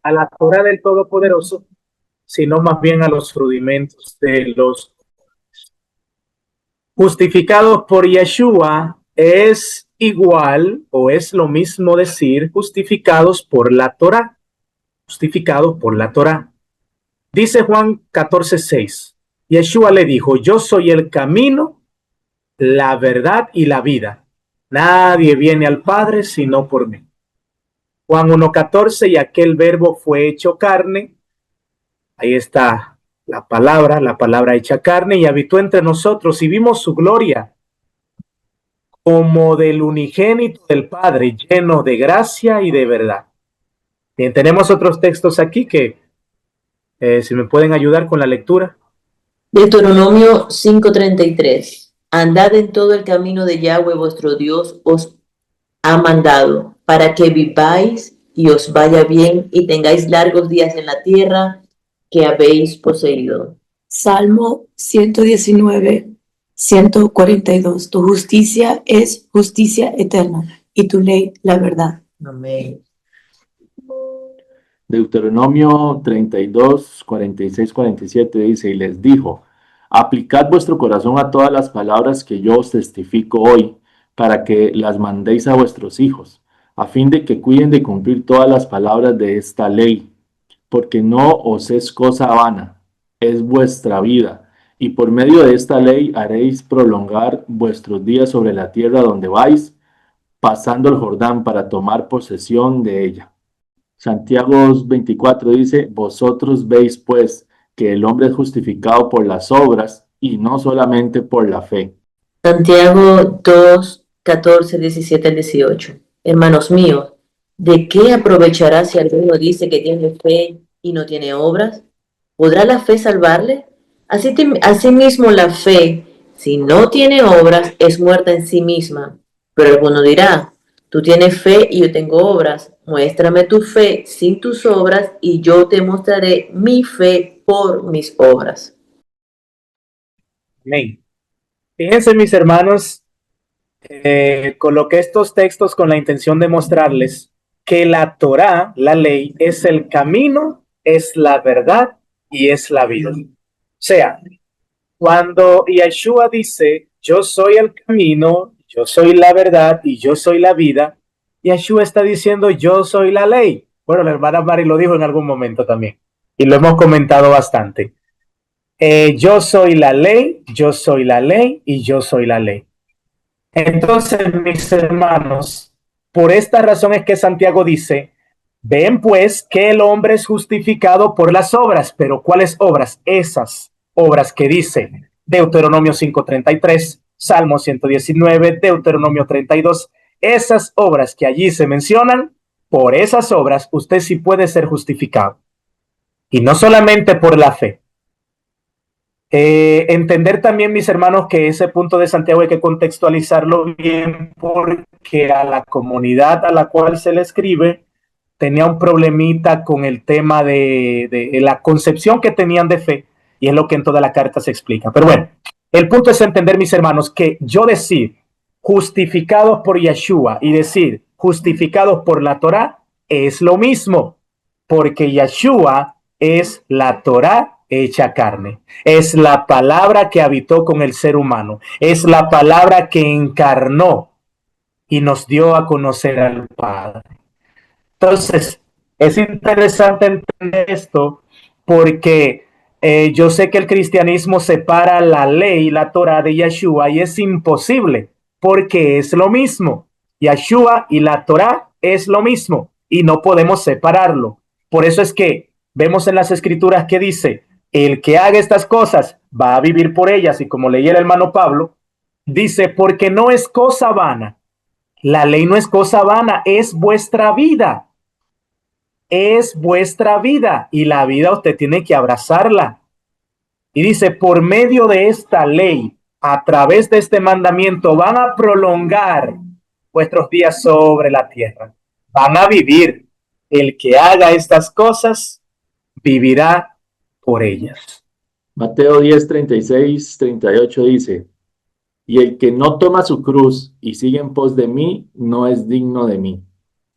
a la Torah del Todopoderoso, sino más bien a los rudimentos de los justificados por Yeshua. Es igual o es lo mismo decir justificados por la Torah, justificados por la Torah. Dice Juan 14:6, Yeshua le dijo, yo soy el camino, la verdad y la vida. Nadie viene al Padre sino por mí. Juan 1:14, y aquel verbo fue hecho carne. Ahí está la palabra hecha carne, y habitó entre nosotros y vimos su gloria como del unigénito del Padre, lleno de gracia y de verdad. Bien, tenemos otros textos aquí que si me pueden ayudar con la lectura. Deuteronomio 5:33. Andad en todo el camino de Yahweh vuestro Dios os ha mandado, para que viváis y os vaya bien y tengáis largos días en la tierra que habéis poseído. Salmo 119, 142. Tu justicia es justicia eterna y tu ley la verdad. Amén. Deuteronomio 32, 46, 47 dice, y les dijo, aplicad vuestro corazón a todas las palabras que yo os testifico hoy, para que las mandéis a vuestros hijos, a fin de que cuiden de cumplir todas las palabras de esta ley, porque no os es cosa vana, es vuestra vida, y por medio de esta ley haréis prolongar vuestros días sobre la tierra donde vais, pasando el Jordán para tomar posesión de ella. Santiago 24 dice, vosotros veis pues que el hombre es justificado por las obras y no solamente por la fe. Santiago 2, 14, 17 al 18. Hermanos míos, ¿de qué aprovechará si alguno dice que tiene fe y no tiene obras? ¿Podrá la fe salvarle? Asimismo la fe, si no tiene obras, es muerta en sí misma. Pero alguno dirá, tú tienes fe y yo tengo obras. Muéstrame tu fe sin tus obras y yo te mostraré mi fe por mis obras. Amén. Fíjense, mis hermanos, coloqué estos textos con la intención de mostrarles que la Torah, la ley, es el camino, es la verdad y es la vida. O sea, cuando Yeshua dice, yo soy el camino, yo soy la verdad y yo soy la vida, Yeshua está diciendo, yo soy la ley. Bueno, la hermana Mari lo dijo en algún momento también y lo hemos comentado bastante. Yo soy la ley, yo soy la ley y yo soy la ley. Entonces, mis hermanos, por esta razón es que Santiago dice, ven pues que el hombre es justificado por las obras, pero ¿cuáles obras? Esas obras que dice Deuteronomio 5:33, Salmo 119, Deuteronomio 32, esas obras que allí se mencionan, por esas obras usted sí puede ser justificado. Y no solamente por la fe. Entender también, mis hermanos, que ese punto de Santiago hay que contextualizarlo bien porque a la comunidad a la cual se le escribe tenía un problemita con el tema de la concepción que tenían de fe y es lo que en toda la carta se explica. Pero bueno, el punto es entender, mis hermanos, que yo decir justificados por Yeshua y decir justificados por la Torah es lo mismo porque Yeshua es la Torah, hecha carne. Es la palabra que habitó con el ser humano. Es la palabra que encarnó y nos dio a conocer al Padre. Entonces, es interesante entender esto porque yo sé que el cristianismo separa la ley, la Torah de Yeshua, y es imposible porque es lo mismo. Yeshua y la Torah es lo mismo y no podemos separarlo. Por eso es que vemos en las escrituras que dice, el que haga estas cosas va a vivir por ellas, y como leía el hermano Pablo, dice, porque no es cosa vana. La ley no es cosa vana, es vuestra vida. Es vuestra vida, y la vida usted tiene que abrazarla. Y dice, por medio de esta ley, a través de este mandamiento, van a prolongar vuestros días sobre la tierra. Van a vivir. El que haga estas cosas, vivirá por ellas. Mateo 10, 36, 38 dice, y el que no toma su cruz y sigue en pos de mí, no es digno de mí.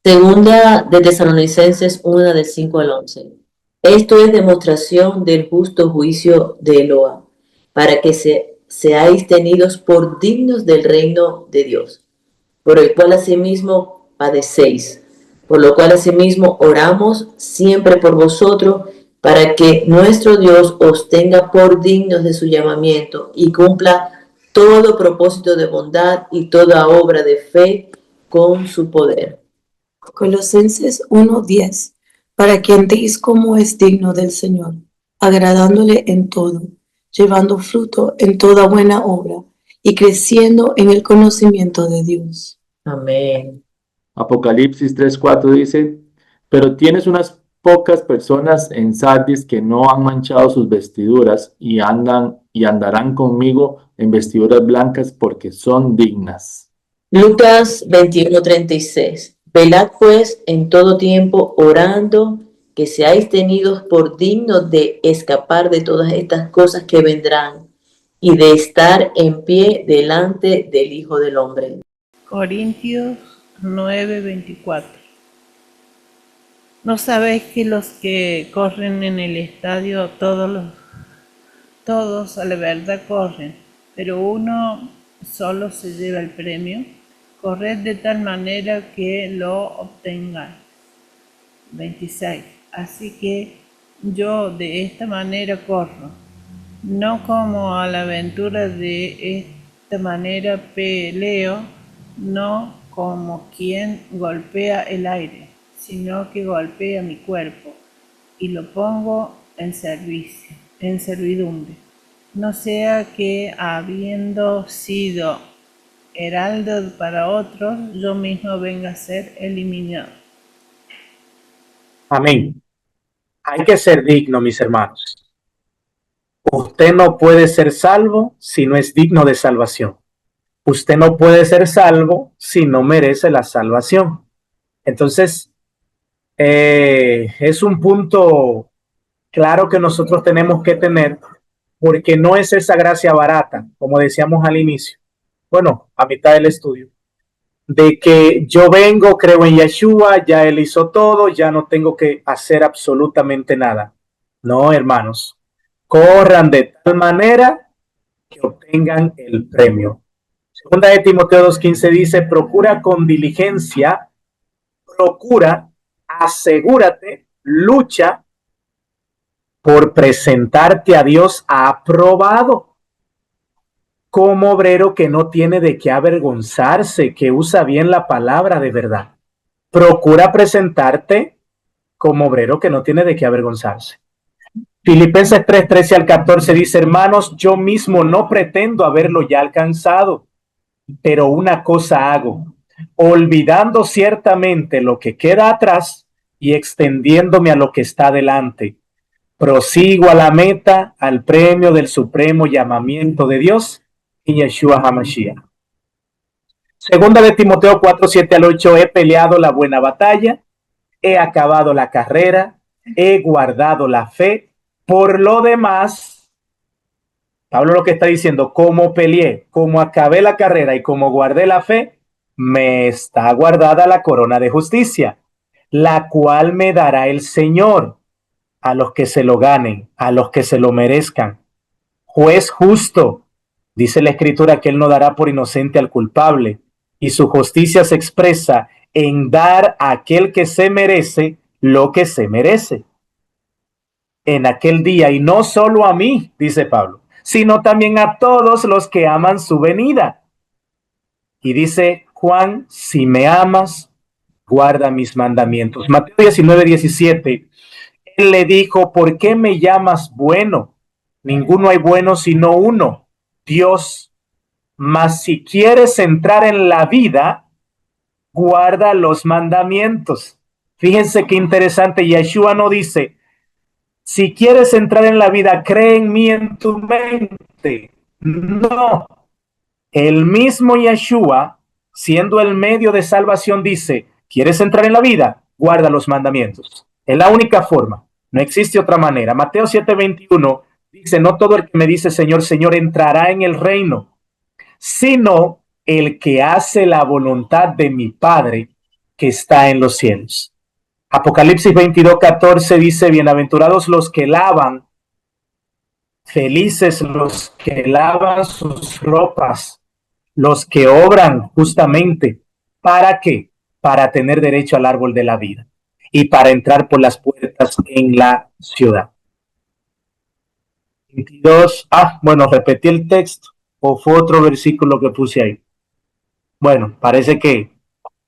Segunda de Tesalonicenses 1, del 5 al 11. Esto es demostración del justo juicio de Eloa, para que seáis tenidos por dignos del reino de Dios, por el cual asimismo padecéis, por lo cual asimismo oramos siempre por vosotros, para que nuestro Dios os tenga por dignos de su llamamiento y cumpla todo propósito de bondad y toda obra de fe con su poder. Colosenses 1:10, para que andéis como es digno del Señor, agradándole en todo, llevando fruto en toda buena obra y creciendo en el conocimiento de Dios. Amén. Apocalipsis 3, 4 dice, pero tienes unas pocas personas en Sardis que no han manchado sus vestiduras y andarán conmigo en vestiduras blancas porque son dignas. Lucas 21:36. Velad pues en todo tiempo orando, que seáis tenidos por dignos de escapar de todas estas cosas que vendrán y de estar en pie delante del Hijo del Hombre. Corintios 9:24. ¿No sabéis que los que corren en el estadio, todos a la verdad corren, pero uno solo se lleva el premio? Corred de tal manera que lo obtengáis. 26. Así que yo de esta manera corro, no como a la aventura, de esta manera peleo, no como quien golpea el aire, sino que golpea mi cuerpo y lo pongo en servicio, en servidumbre. No sea que, habiendo sido heraldo para otros, yo mismo venga a ser eliminado. Amén. Hay que ser digno, mis hermanos. Usted no puede ser salvo si no es digno de salvación. Usted no puede ser salvo si no merece la salvación. Entonces, es un punto claro que nosotros tenemos que tener, porque no es esa gracia barata, como decíamos al inicio, bueno, a mitad del estudio, de que yo vengo, creo en Yeshua, ya él hizo todo, ya no tengo que hacer absolutamente nada. No, hermanos, corran de tal manera que obtengan el premio. Segunda de Timoteo 2:15 dice, procura con diligencia, procura, asegúrate, lucha por presentarte a Dios aprobado, como obrero que no tiene de qué avergonzarse, que usa bien la palabra de verdad. Procura presentarte como obrero que no tiene de qué avergonzarse. Filipenses 3:13 al 14 dice, hermanos, yo mismo no pretendo haberlo ya alcanzado, pero una cosa hago, olvidando ciertamente lo que queda atrás y extendiéndome a lo que está delante. Prosigo a la meta, al premio del supremo llamamiento de Dios en Yeshua HaMashiach. Segunda de Timoteo 4:7-8, he peleado la buena batalla, he acabado la carrera, he guardado la fe. Por lo demás, Pablo lo que está diciendo, como peleé, como acabé la carrera y como guardé la fe, me está guardada la corona de justicia, la cual me dará el Señor, a los que se lo ganen, a los que se lo merezcan. Juez justo, dice la Escritura que Él no dará por inocente al culpable, y su justicia se expresa en dar a aquel que se merece lo que se merece. En aquel día, y no solo a mí, dice Pablo, sino también a todos los que aman su venida. Y dice Juan, si me amas, guarda mis mandamientos. Mateo 19:17, Él le dijo, ¿por qué me llamas bueno? Ninguno hay bueno sino uno, Dios. Mas si quieres entrar en la vida, guarda los mandamientos. Fíjense qué interesante, Yeshua no dice, si quieres entrar en la vida, cree en mí en tu mente. No, el mismo Yeshua, siendo el medio de salvación, dice, ¿quieres entrar en la vida? Guarda los mandamientos. Es la única forma, no existe otra manera. Mateo 7:21 dice, no todo el que me dice Señor, Señor entrará en el reino, sino el que hace la voluntad de mi Padre que está en los cielos. Apocalipsis 22:14 dice, bienaventurados los que lavan, felices los que lavan sus ropas, los que obran justamente. ¿Para qué? Para tener derecho al árbol de la vida y para entrar por las puertas en la ciudad. 22, bueno, repetí el texto o fue otro versículo que puse ahí. Bueno, parece que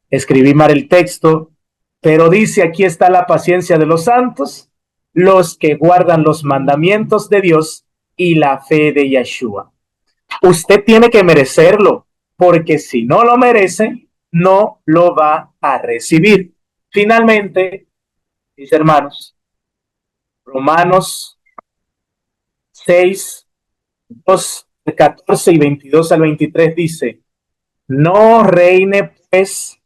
escribí mal el texto, pero dice, aquí está la paciencia de los santos, los que guardan los mandamientos de Dios y la fe de Yeshua. Usted tiene que merecerlo, porque si no lo merece, no lo va a recibir. Finalmente, mis hermanos, Romanos 6, 2, 14 y 22 al 23 dice, no reine pues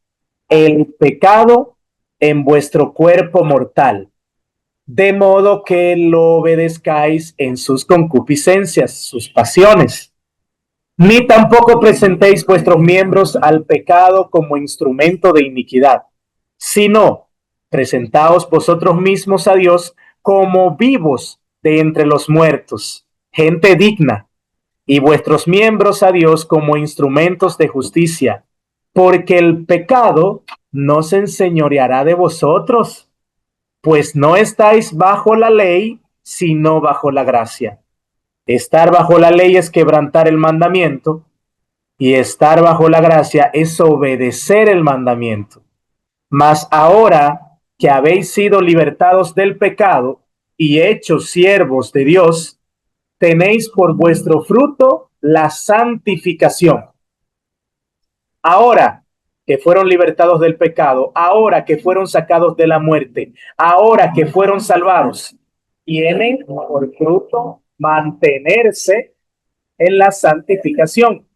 el pecado en vuestro cuerpo mortal, de modo que lo obedezcáis en sus concupiscencias, sus pasiones. Ni tampoco presentéis vuestros miembros al pecado como instrumento de iniquidad, sino presentaos vosotros mismos a Dios como vivos de entre los muertos, gente digna, y vuestros miembros a Dios como instrumentos de justicia, porque el pecado no se enseñoreará de vosotros, pues no estáis bajo la ley, sino bajo la gracia. Estar bajo la ley es quebrantar el mandamiento, y estar bajo la gracia es obedecer el mandamiento. Mas ahora que habéis sido libertados del pecado y hechos siervos de Dios, tenéis por vuestro fruto la santificación. Ahora que fueron libertados del pecado, ahora que fueron sacados de la muerte, ahora que fueron salvados, tienen por fruto mantenerse en la santificación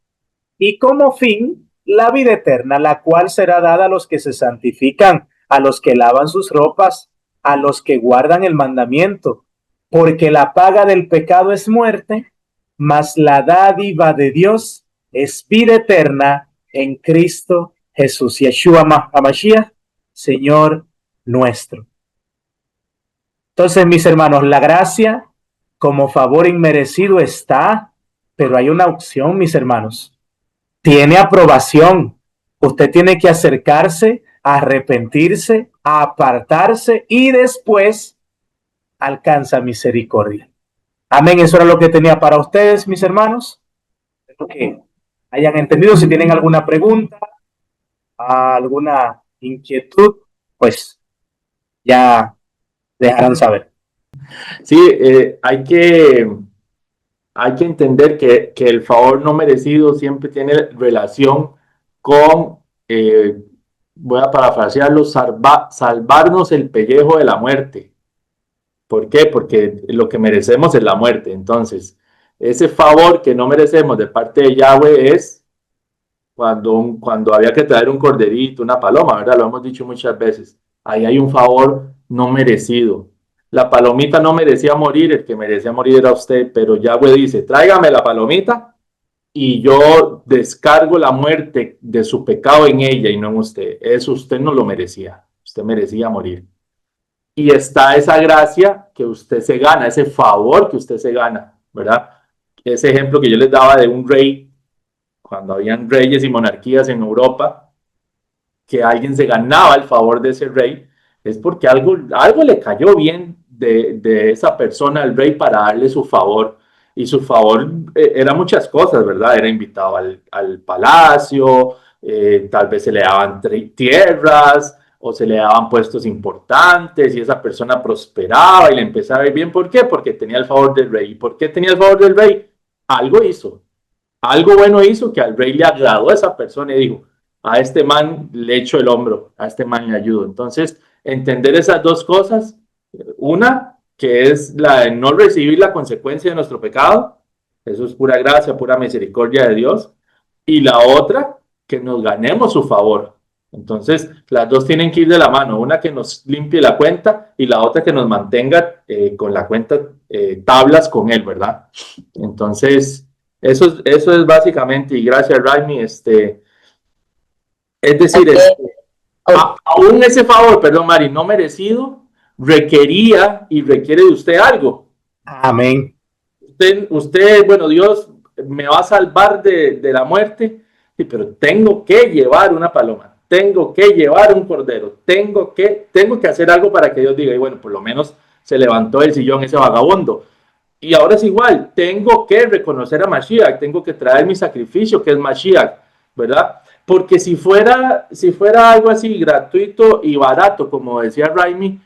y como fin la vida eterna, la cual será dada a los que se santifican, a los que lavan sus ropas, a los que guardan el mandamiento, porque la paga del pecado es muerte, mas la dádiva de Dios es vida eterna en Cristo Jesús, Yeshua HaMashiach, Señor nuestro. Entonces, mis hermanos, la gracia como favor inmerecido está, pero hay una opción, mis hermanos. Tiene aprobación. Usted tiene que acercarse, arrepentirse, apartarse y después alcanza misericordia. Amén. Eso era lo que tenía para ustedes, mis hermanos. Espero que hayan entendido. Si tienen alguna pregunta, alguna inquietud, pues ya dejarán saber. Sí, hay que entender que el favor no merecido siempre tiene relación con, voy a parafrasearlo, salvarnos el pellejo de la muerte. ¿Por qué? Porque lo que merecemos es la muerte. Entonces, ese favor que no merecemos de parte de Yahweh es cuando había que traer un corderito, una paloma, ¿verdad? Lo hemos dicho muchas veces. Ahí hay un favor no merecido. La palomita no merecía morir, el que merecía morir era usted, pero Yahweh dice, tráigame la palomita y yo descargo la muerte de su pecado en ella y no en usted. Eso usted no lo merecía, usted merecía morir. y está esa gracia que usted se gana, ese favor que usted se gana, ¿verdad? Ese ejemplo que yo les daba de un rey, cuando habían reyes y monarquías en Europa, que alguien se ganaba el favor de ese rey, es porque algo le cayó bien de esa persona al rey para darle su favor. Y su favor era muchas cosas, ¿verdad? Era invitado al palacio, tal vez se le daban tierras o se le daban puestos importantes y esa persona prosperaba y le empezaba a ir bien. ¿Por qué? Porque tenía el favor del rey. ¿Y por qué tenía el favor del rey? Algo hizo. Algo bueno hizo que al rey le agradó a esa persona y dijo, a este man le echo el hombro, a este man le ayudo. Entonces, entender esas dos cosas, una, que es la de no recibir la consecuencia de nuestro pecado, eso es pura gracia, pura misericordia de Dios, y la otra, que nos ganemos su favor. Entonces, las dos tienen que ir de la mano, una que nos limpie la cuenta y la otra que nos mantenga con la cuenta tablas con él, ¿verdad? Entonces, eso es básicamente, y gracias, Raimi, es decir, aún ese favor, perdón, Mari, no merecido, requería y requiere de usted algo. Amén. Usted, bueno, Dios me va a salvar de la muerte, sí, pero tengo que llevar una paloma, tengo que llevar un cordero, tengo que hacer algo para que Dios diga, y bueno, por lo menos se levantó del sillón ese vagabundo. Y ahora es igual, tengo que reconocer a Mashiach, tengo que traer mi sacrificio, que es Mashiach, ¿verdad? Porque si fuera algo así gratuito y barato, como decía Raimi,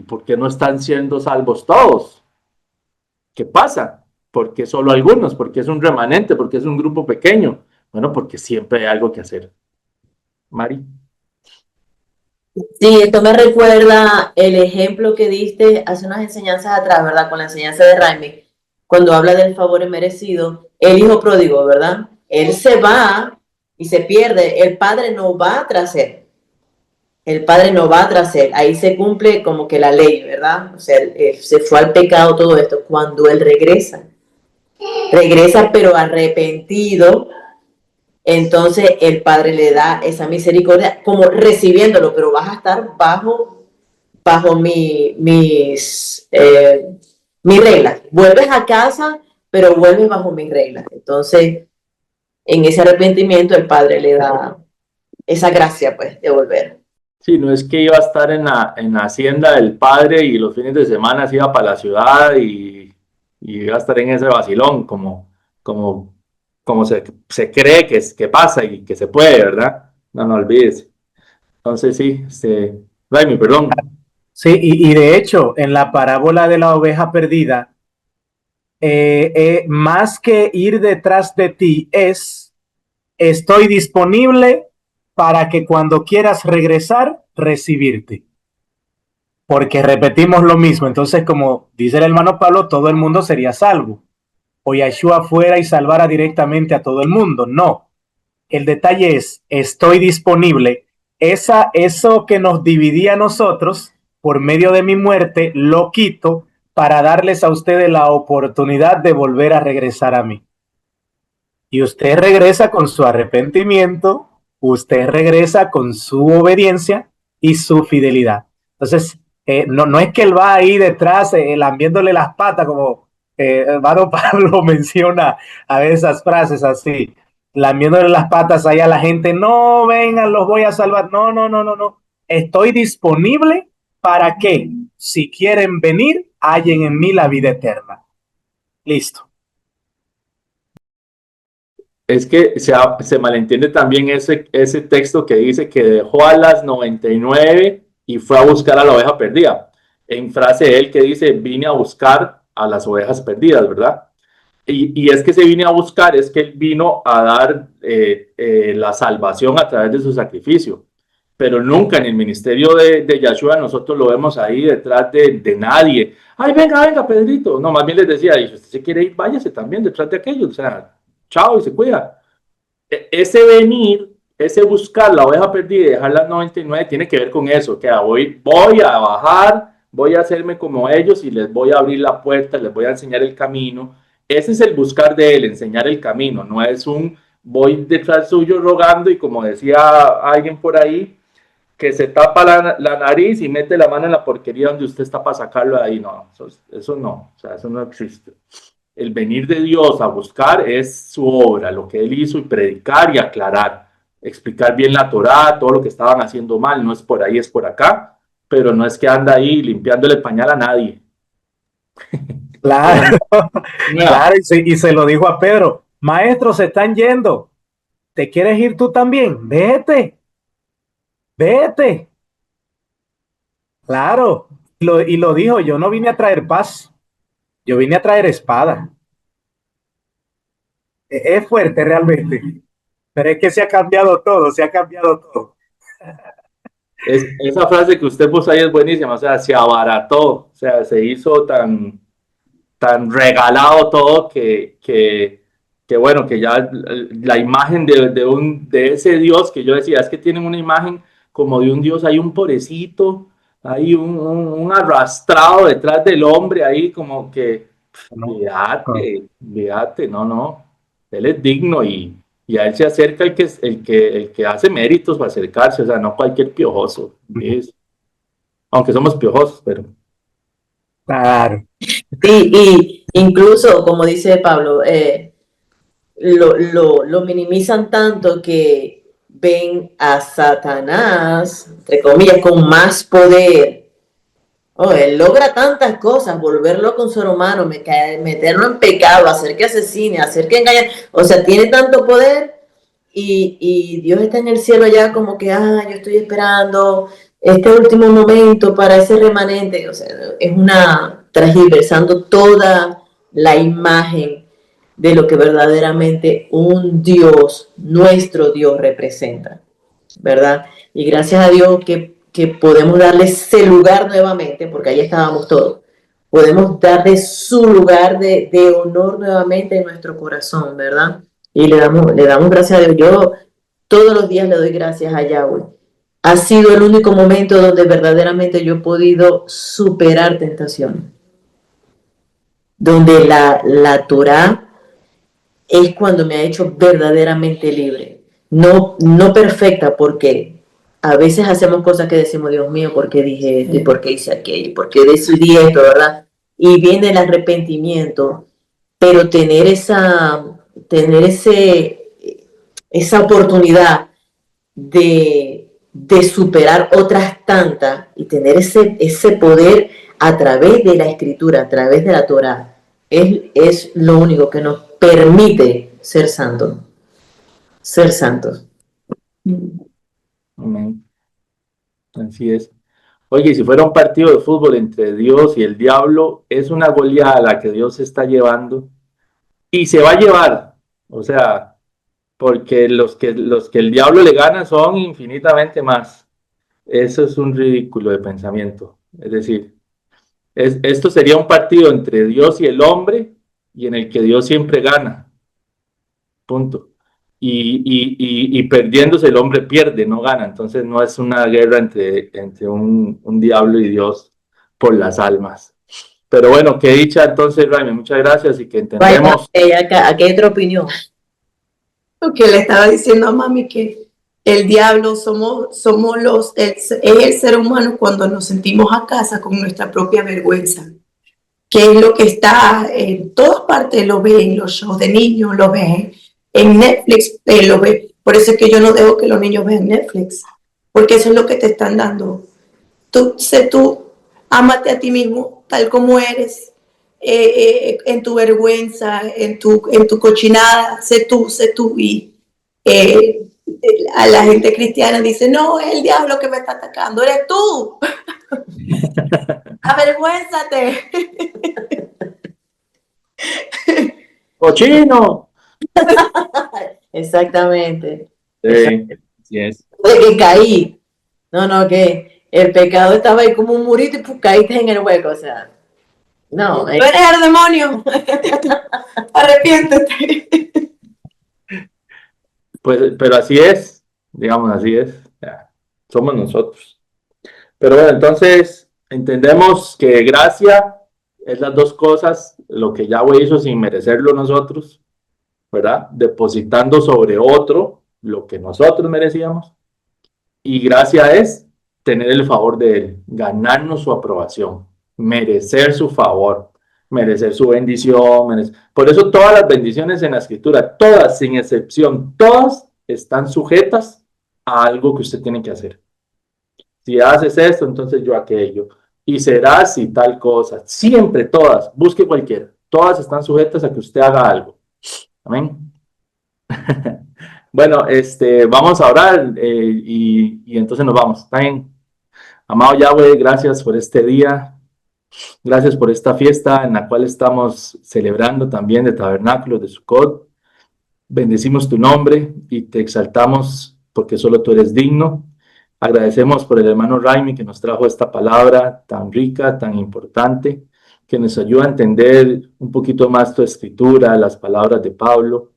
¿por qué no están siendo salvos todos? ¿Qué pasa? ¿Por qué solo algunos? ¿Por qué es un remanente? ¿Por qué es un grupo pequeño? Bueno, porque siempre hay algo que hacer. Mari. Sí, esto me recuerda el ejemplo que diste hace unas enseñanzas atrás, ¿verdad? Con la enseñanza de Raimi, cuando habla del favor inmerecido, el hijo pródigo, ¿verdad? Él se va y se pierde, el padre no va tras él, el padre no va tras él, ahí se cumple como que la ley, ¿verdad? O sea, se fue al pecado todo esto, cuando él regresa pero arrepentido. Entonces el Padre le da esa misericordia como recibiéndolo, pero vas a estar bajo mis reglas. Vuelves a casa, pero vuelves bajo mis reglas. Entonces, en ese arrepentimiento el Padre le da esa gracia, pues, de volver. Sí, no es que iba a estar en la hacienda del padre y los fines de semana se iba para la ciudad y iba a estar en ese vacilón, como, como se cree que pasa y que se puede, ¿verdad? No olvides. Entonces sí, Raimi, perdón. Sí, y de hecho, en la parábola de la oveja perdida, más que ir detrás de ti estoy disponible para que cuando quieras regresar, recibirte. Porque repetimos lo mismo. Entonces, como dice el hermano Pablo, todo el mundo sería salvo. O Yeshua fuera y salvara directamente a todo el mundo. No. El detalle es, estoy disponible. Eso que nos dividía a nosotros, por medio de mi muerte, lo quito para darles a ustedes la oportunidad de volver a regresar a mí. Y usted regresa con su arrepentimiento, usted regresa con su obediencia y su fidelidad. Entonces, no es que él va ahí detrás lambiéndole las patas, como hermano Pablo menciona a esas frases así, lamiéndole las patas ahí a la gente, no, vengan, los voy a salvar. No. Estoy disponible para que, si quieren venir, hallen en mí la vida eterna. Listo. Es que se malentiende también ese texto que dice que dejó a las 99 y fue a buscar a la oveja perdida. En frase él que dice, vine a buscar a las ovejas perdidas, ¿verdad? Y es que se vine a buscar, es que él vino a dar la salvación a través de su sacrificio. Pero nunca en el ministerio de Yahshua nosotros lo vemos ahí detrás de nadie. Ay, venga, Pedrito. No, más bien les decía, si usted se quiere ir, váyase también detrás de aquellos. O sea, chao y se cuida. Ese venir, ese buscar la oveja perdida y dejar las 99 tiene que ver con eso, que voy a bajar, voy a hacerme como ellos y les voy a abrir la puerta, les voy a enseñar el camino. Ese es el buscar de él, enseñar el camino, no es un voy detrás suyo rogando y como decía alguien por ahí, que se tapa la nariz y mete la mano en la porquería donde usted está para sacarlo de ahí. No, eso no, o sea, eso no existe. El venir de Dios a buscar es su obra, lo que Él hizo, y predicar y aclarar, explicar bien la Torá, todo lo que estaban haciendo mal, no es por ahí, es por acá, pero no es que anda ahí limpiándole el pañal a nadie. Claro, No. claro, y se lo dijo a Pedro, maestro, se están yendo, ¿te quieres ir tú también? Vete, vete. Claro, y lo dijo, yo no vine a traer paz, yo vine a traer espada. Es fuerte realmente, pero es que se ha cambiado todo, se ha cambiado todo. Esa frase que usted puso ahí es buenísima, o sea, se abarató, o sea, se hizo tan regalado todo que bueno, que ya la imagen de ese Dios que yo decía, es que tienen una imagen como de un Dios, hay un pobrecito, hay un arrastrado detrás del hombre ahí, como que, fíjate, no, él es digno y a él se acerca el que hace méritos para acercarse, o sea, no cualquier piojoso, ¿ves? Aunque somos piojosos, pero... Claro, Y incluso, como dice Pablo, lo minimizan tanto que ven a Satanás, entre comillas, con más poder. Oh, él logra tantas cosas, volverlo con ser humano, meterlo en pecado, hacer que asesine, hacer que engañe. O sea, tiene tanto poder y Dios está en el cielo ya como que, yo estoy esperando este último momento para ese remanente. O sea, es una transversando toda la imagen de lo que verdaderamente un Dios, nuestro Dios, representa, ¿verdad? Y gracias a Dios que podemos darle ese lugar nuevamente, porque ahí estábamos todos, podemos darle su lugar de honor nuevamente en nuestro corazón, ¿verdad? Y le damos gracias a Dios. Yo todos los días le doy gracias a Yahweh. Ha sido el único momento donde verdaderamente yo he podido superar tentaciones, donde la Torah es cuando me ha hecho verdaderamente libre. No perfecta, porque a veces hacemos cosas que decimos, Dios mío, ¿por qué dije esto? ¿Y por qué hice aquello? ¿Por qué decidí esto, verdad? Y viene el arrepentimiento, pero tener esa oportunidad de superar otras tantas y tener ese poder a través de la escritura, a través de la Torah, es lo único que nos permite ser santos. Ser santos. Amén. Así es. Oye, si fuera un partido de fútbol entre Dios y el diablo, es una goleada la que Dios se está llevando y se va a llevar. O sea, porque los que el diablo le gana son infinitamente más. Eso es un ridículo de pensamiento. Es decir, esto sería un partido entre Dios y el hombre y en el que Dios siempre gana. Punto. Y perdiéndose el hombre pierde, no gana. Entonces no es una guerra entre un diablo y Dios por las almas. Pero bueno, qué dicha entonces, Raimi, muchas gracias y que entendemos. Aquí hay otra opinión. Que le estaba diciendo a mami que el diablo es el ser humano cuando nos sentimos a casa con nuestra propia vergüenza, que es lo que está en todas partes, lo ve en los shows de niños, lo ve en Netflix, lo ve. Por eso es que yo no dejo que los niños vean Netflix, porque eso es lo que te están dando. Sé tú, ámate a ti mismo tal como eres, en tu vergüenza, en tu cochinada, sé tú, y a la gente cristiana dice, no, es el diablo que me está atacando, eres tú. Avergüénzate. ¡Cochino! Exactamente. Sí, así es. De que caí. No, que el pecado estaba ahí como un murito y pues caíste en el hueco, o sea. No, Tú eres el demonio. Arrepiéntete. Pues, pero así es, digamos, así es. Ya, somos nosotros. Pero bueno, entonces entendemos que gracia es las dos cosas, lo que Yahweh hizo sin merecerlo nosotros, ¿verdad? Depositando sobre otro lo que nosotros merecíamos. Y gracia es tener el favor de Él, ganarnos su aprobación, merecer su favor, merecer su bendición. Por eso todas las bendiciones en la Escritura, todas sin excepción, todas están sujetas a algo que usted tiene que hacer. Si haces esto, entonces yo aquello. Y será si tal cosa. Siempre todas, busque cualquiera. Todas están sujetas a que usted haga algo. Amén. Bueno, vamos a orar y entonces nos vamos. ¿Está bien? Amado Yahweh, gracias por este día. Gracias por esta fiesta en la cual estamos celebrando también de Tabernáculos de Sukkot. Bendecimos tu nombre y te exaltamos porque solo tú eres digno. Agradecemos por el hermano Raimi que nos trajo esta palabra tan rica, tan importante, que nos ayuda a entender un poquito más tu escritura, las palabras de Pablo,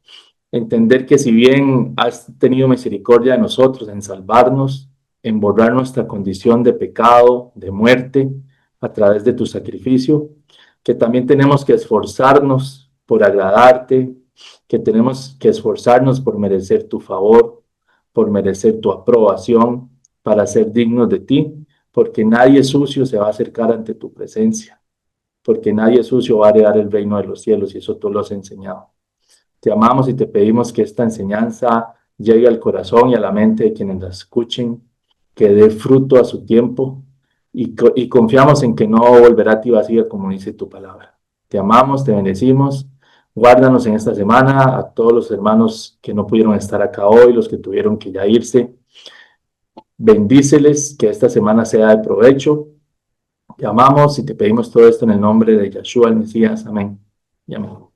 entender que si bien has tenido misericordia de nosotros en salvarnos, en borrar nuestra condición de pecado, de muerte, a través de tu sacrificio, que también tenemos que esforzarnos por agradarte, que tenemos que esforzarnos por merecer tu favor, por merecer tu aprobación, para ser dignos de ti, porque nadie sucio se va a acercar ante tu presencia, porque nadie sucio va a heredar el reino de los cielos, y eso tú lo has enseñado. Te amamos y te pedimos que esta enseñanza llegue al corazón y a la mente de quienes la escuchen, que dé fruto a su tiempo, y confiamos en que no volverá a ti vacía, como dice tu palabra. Te amamos, te bendecimos. Guárdanos en esta semana a todos los hermanos que no pudieron estar acá hoy, los que tuvieron que ya irse. Bendíceles, que esta semana sea de provecho. Te amamos y te pedimos todo esto en el nombre de Yeshua el Mesías. Amén y amén.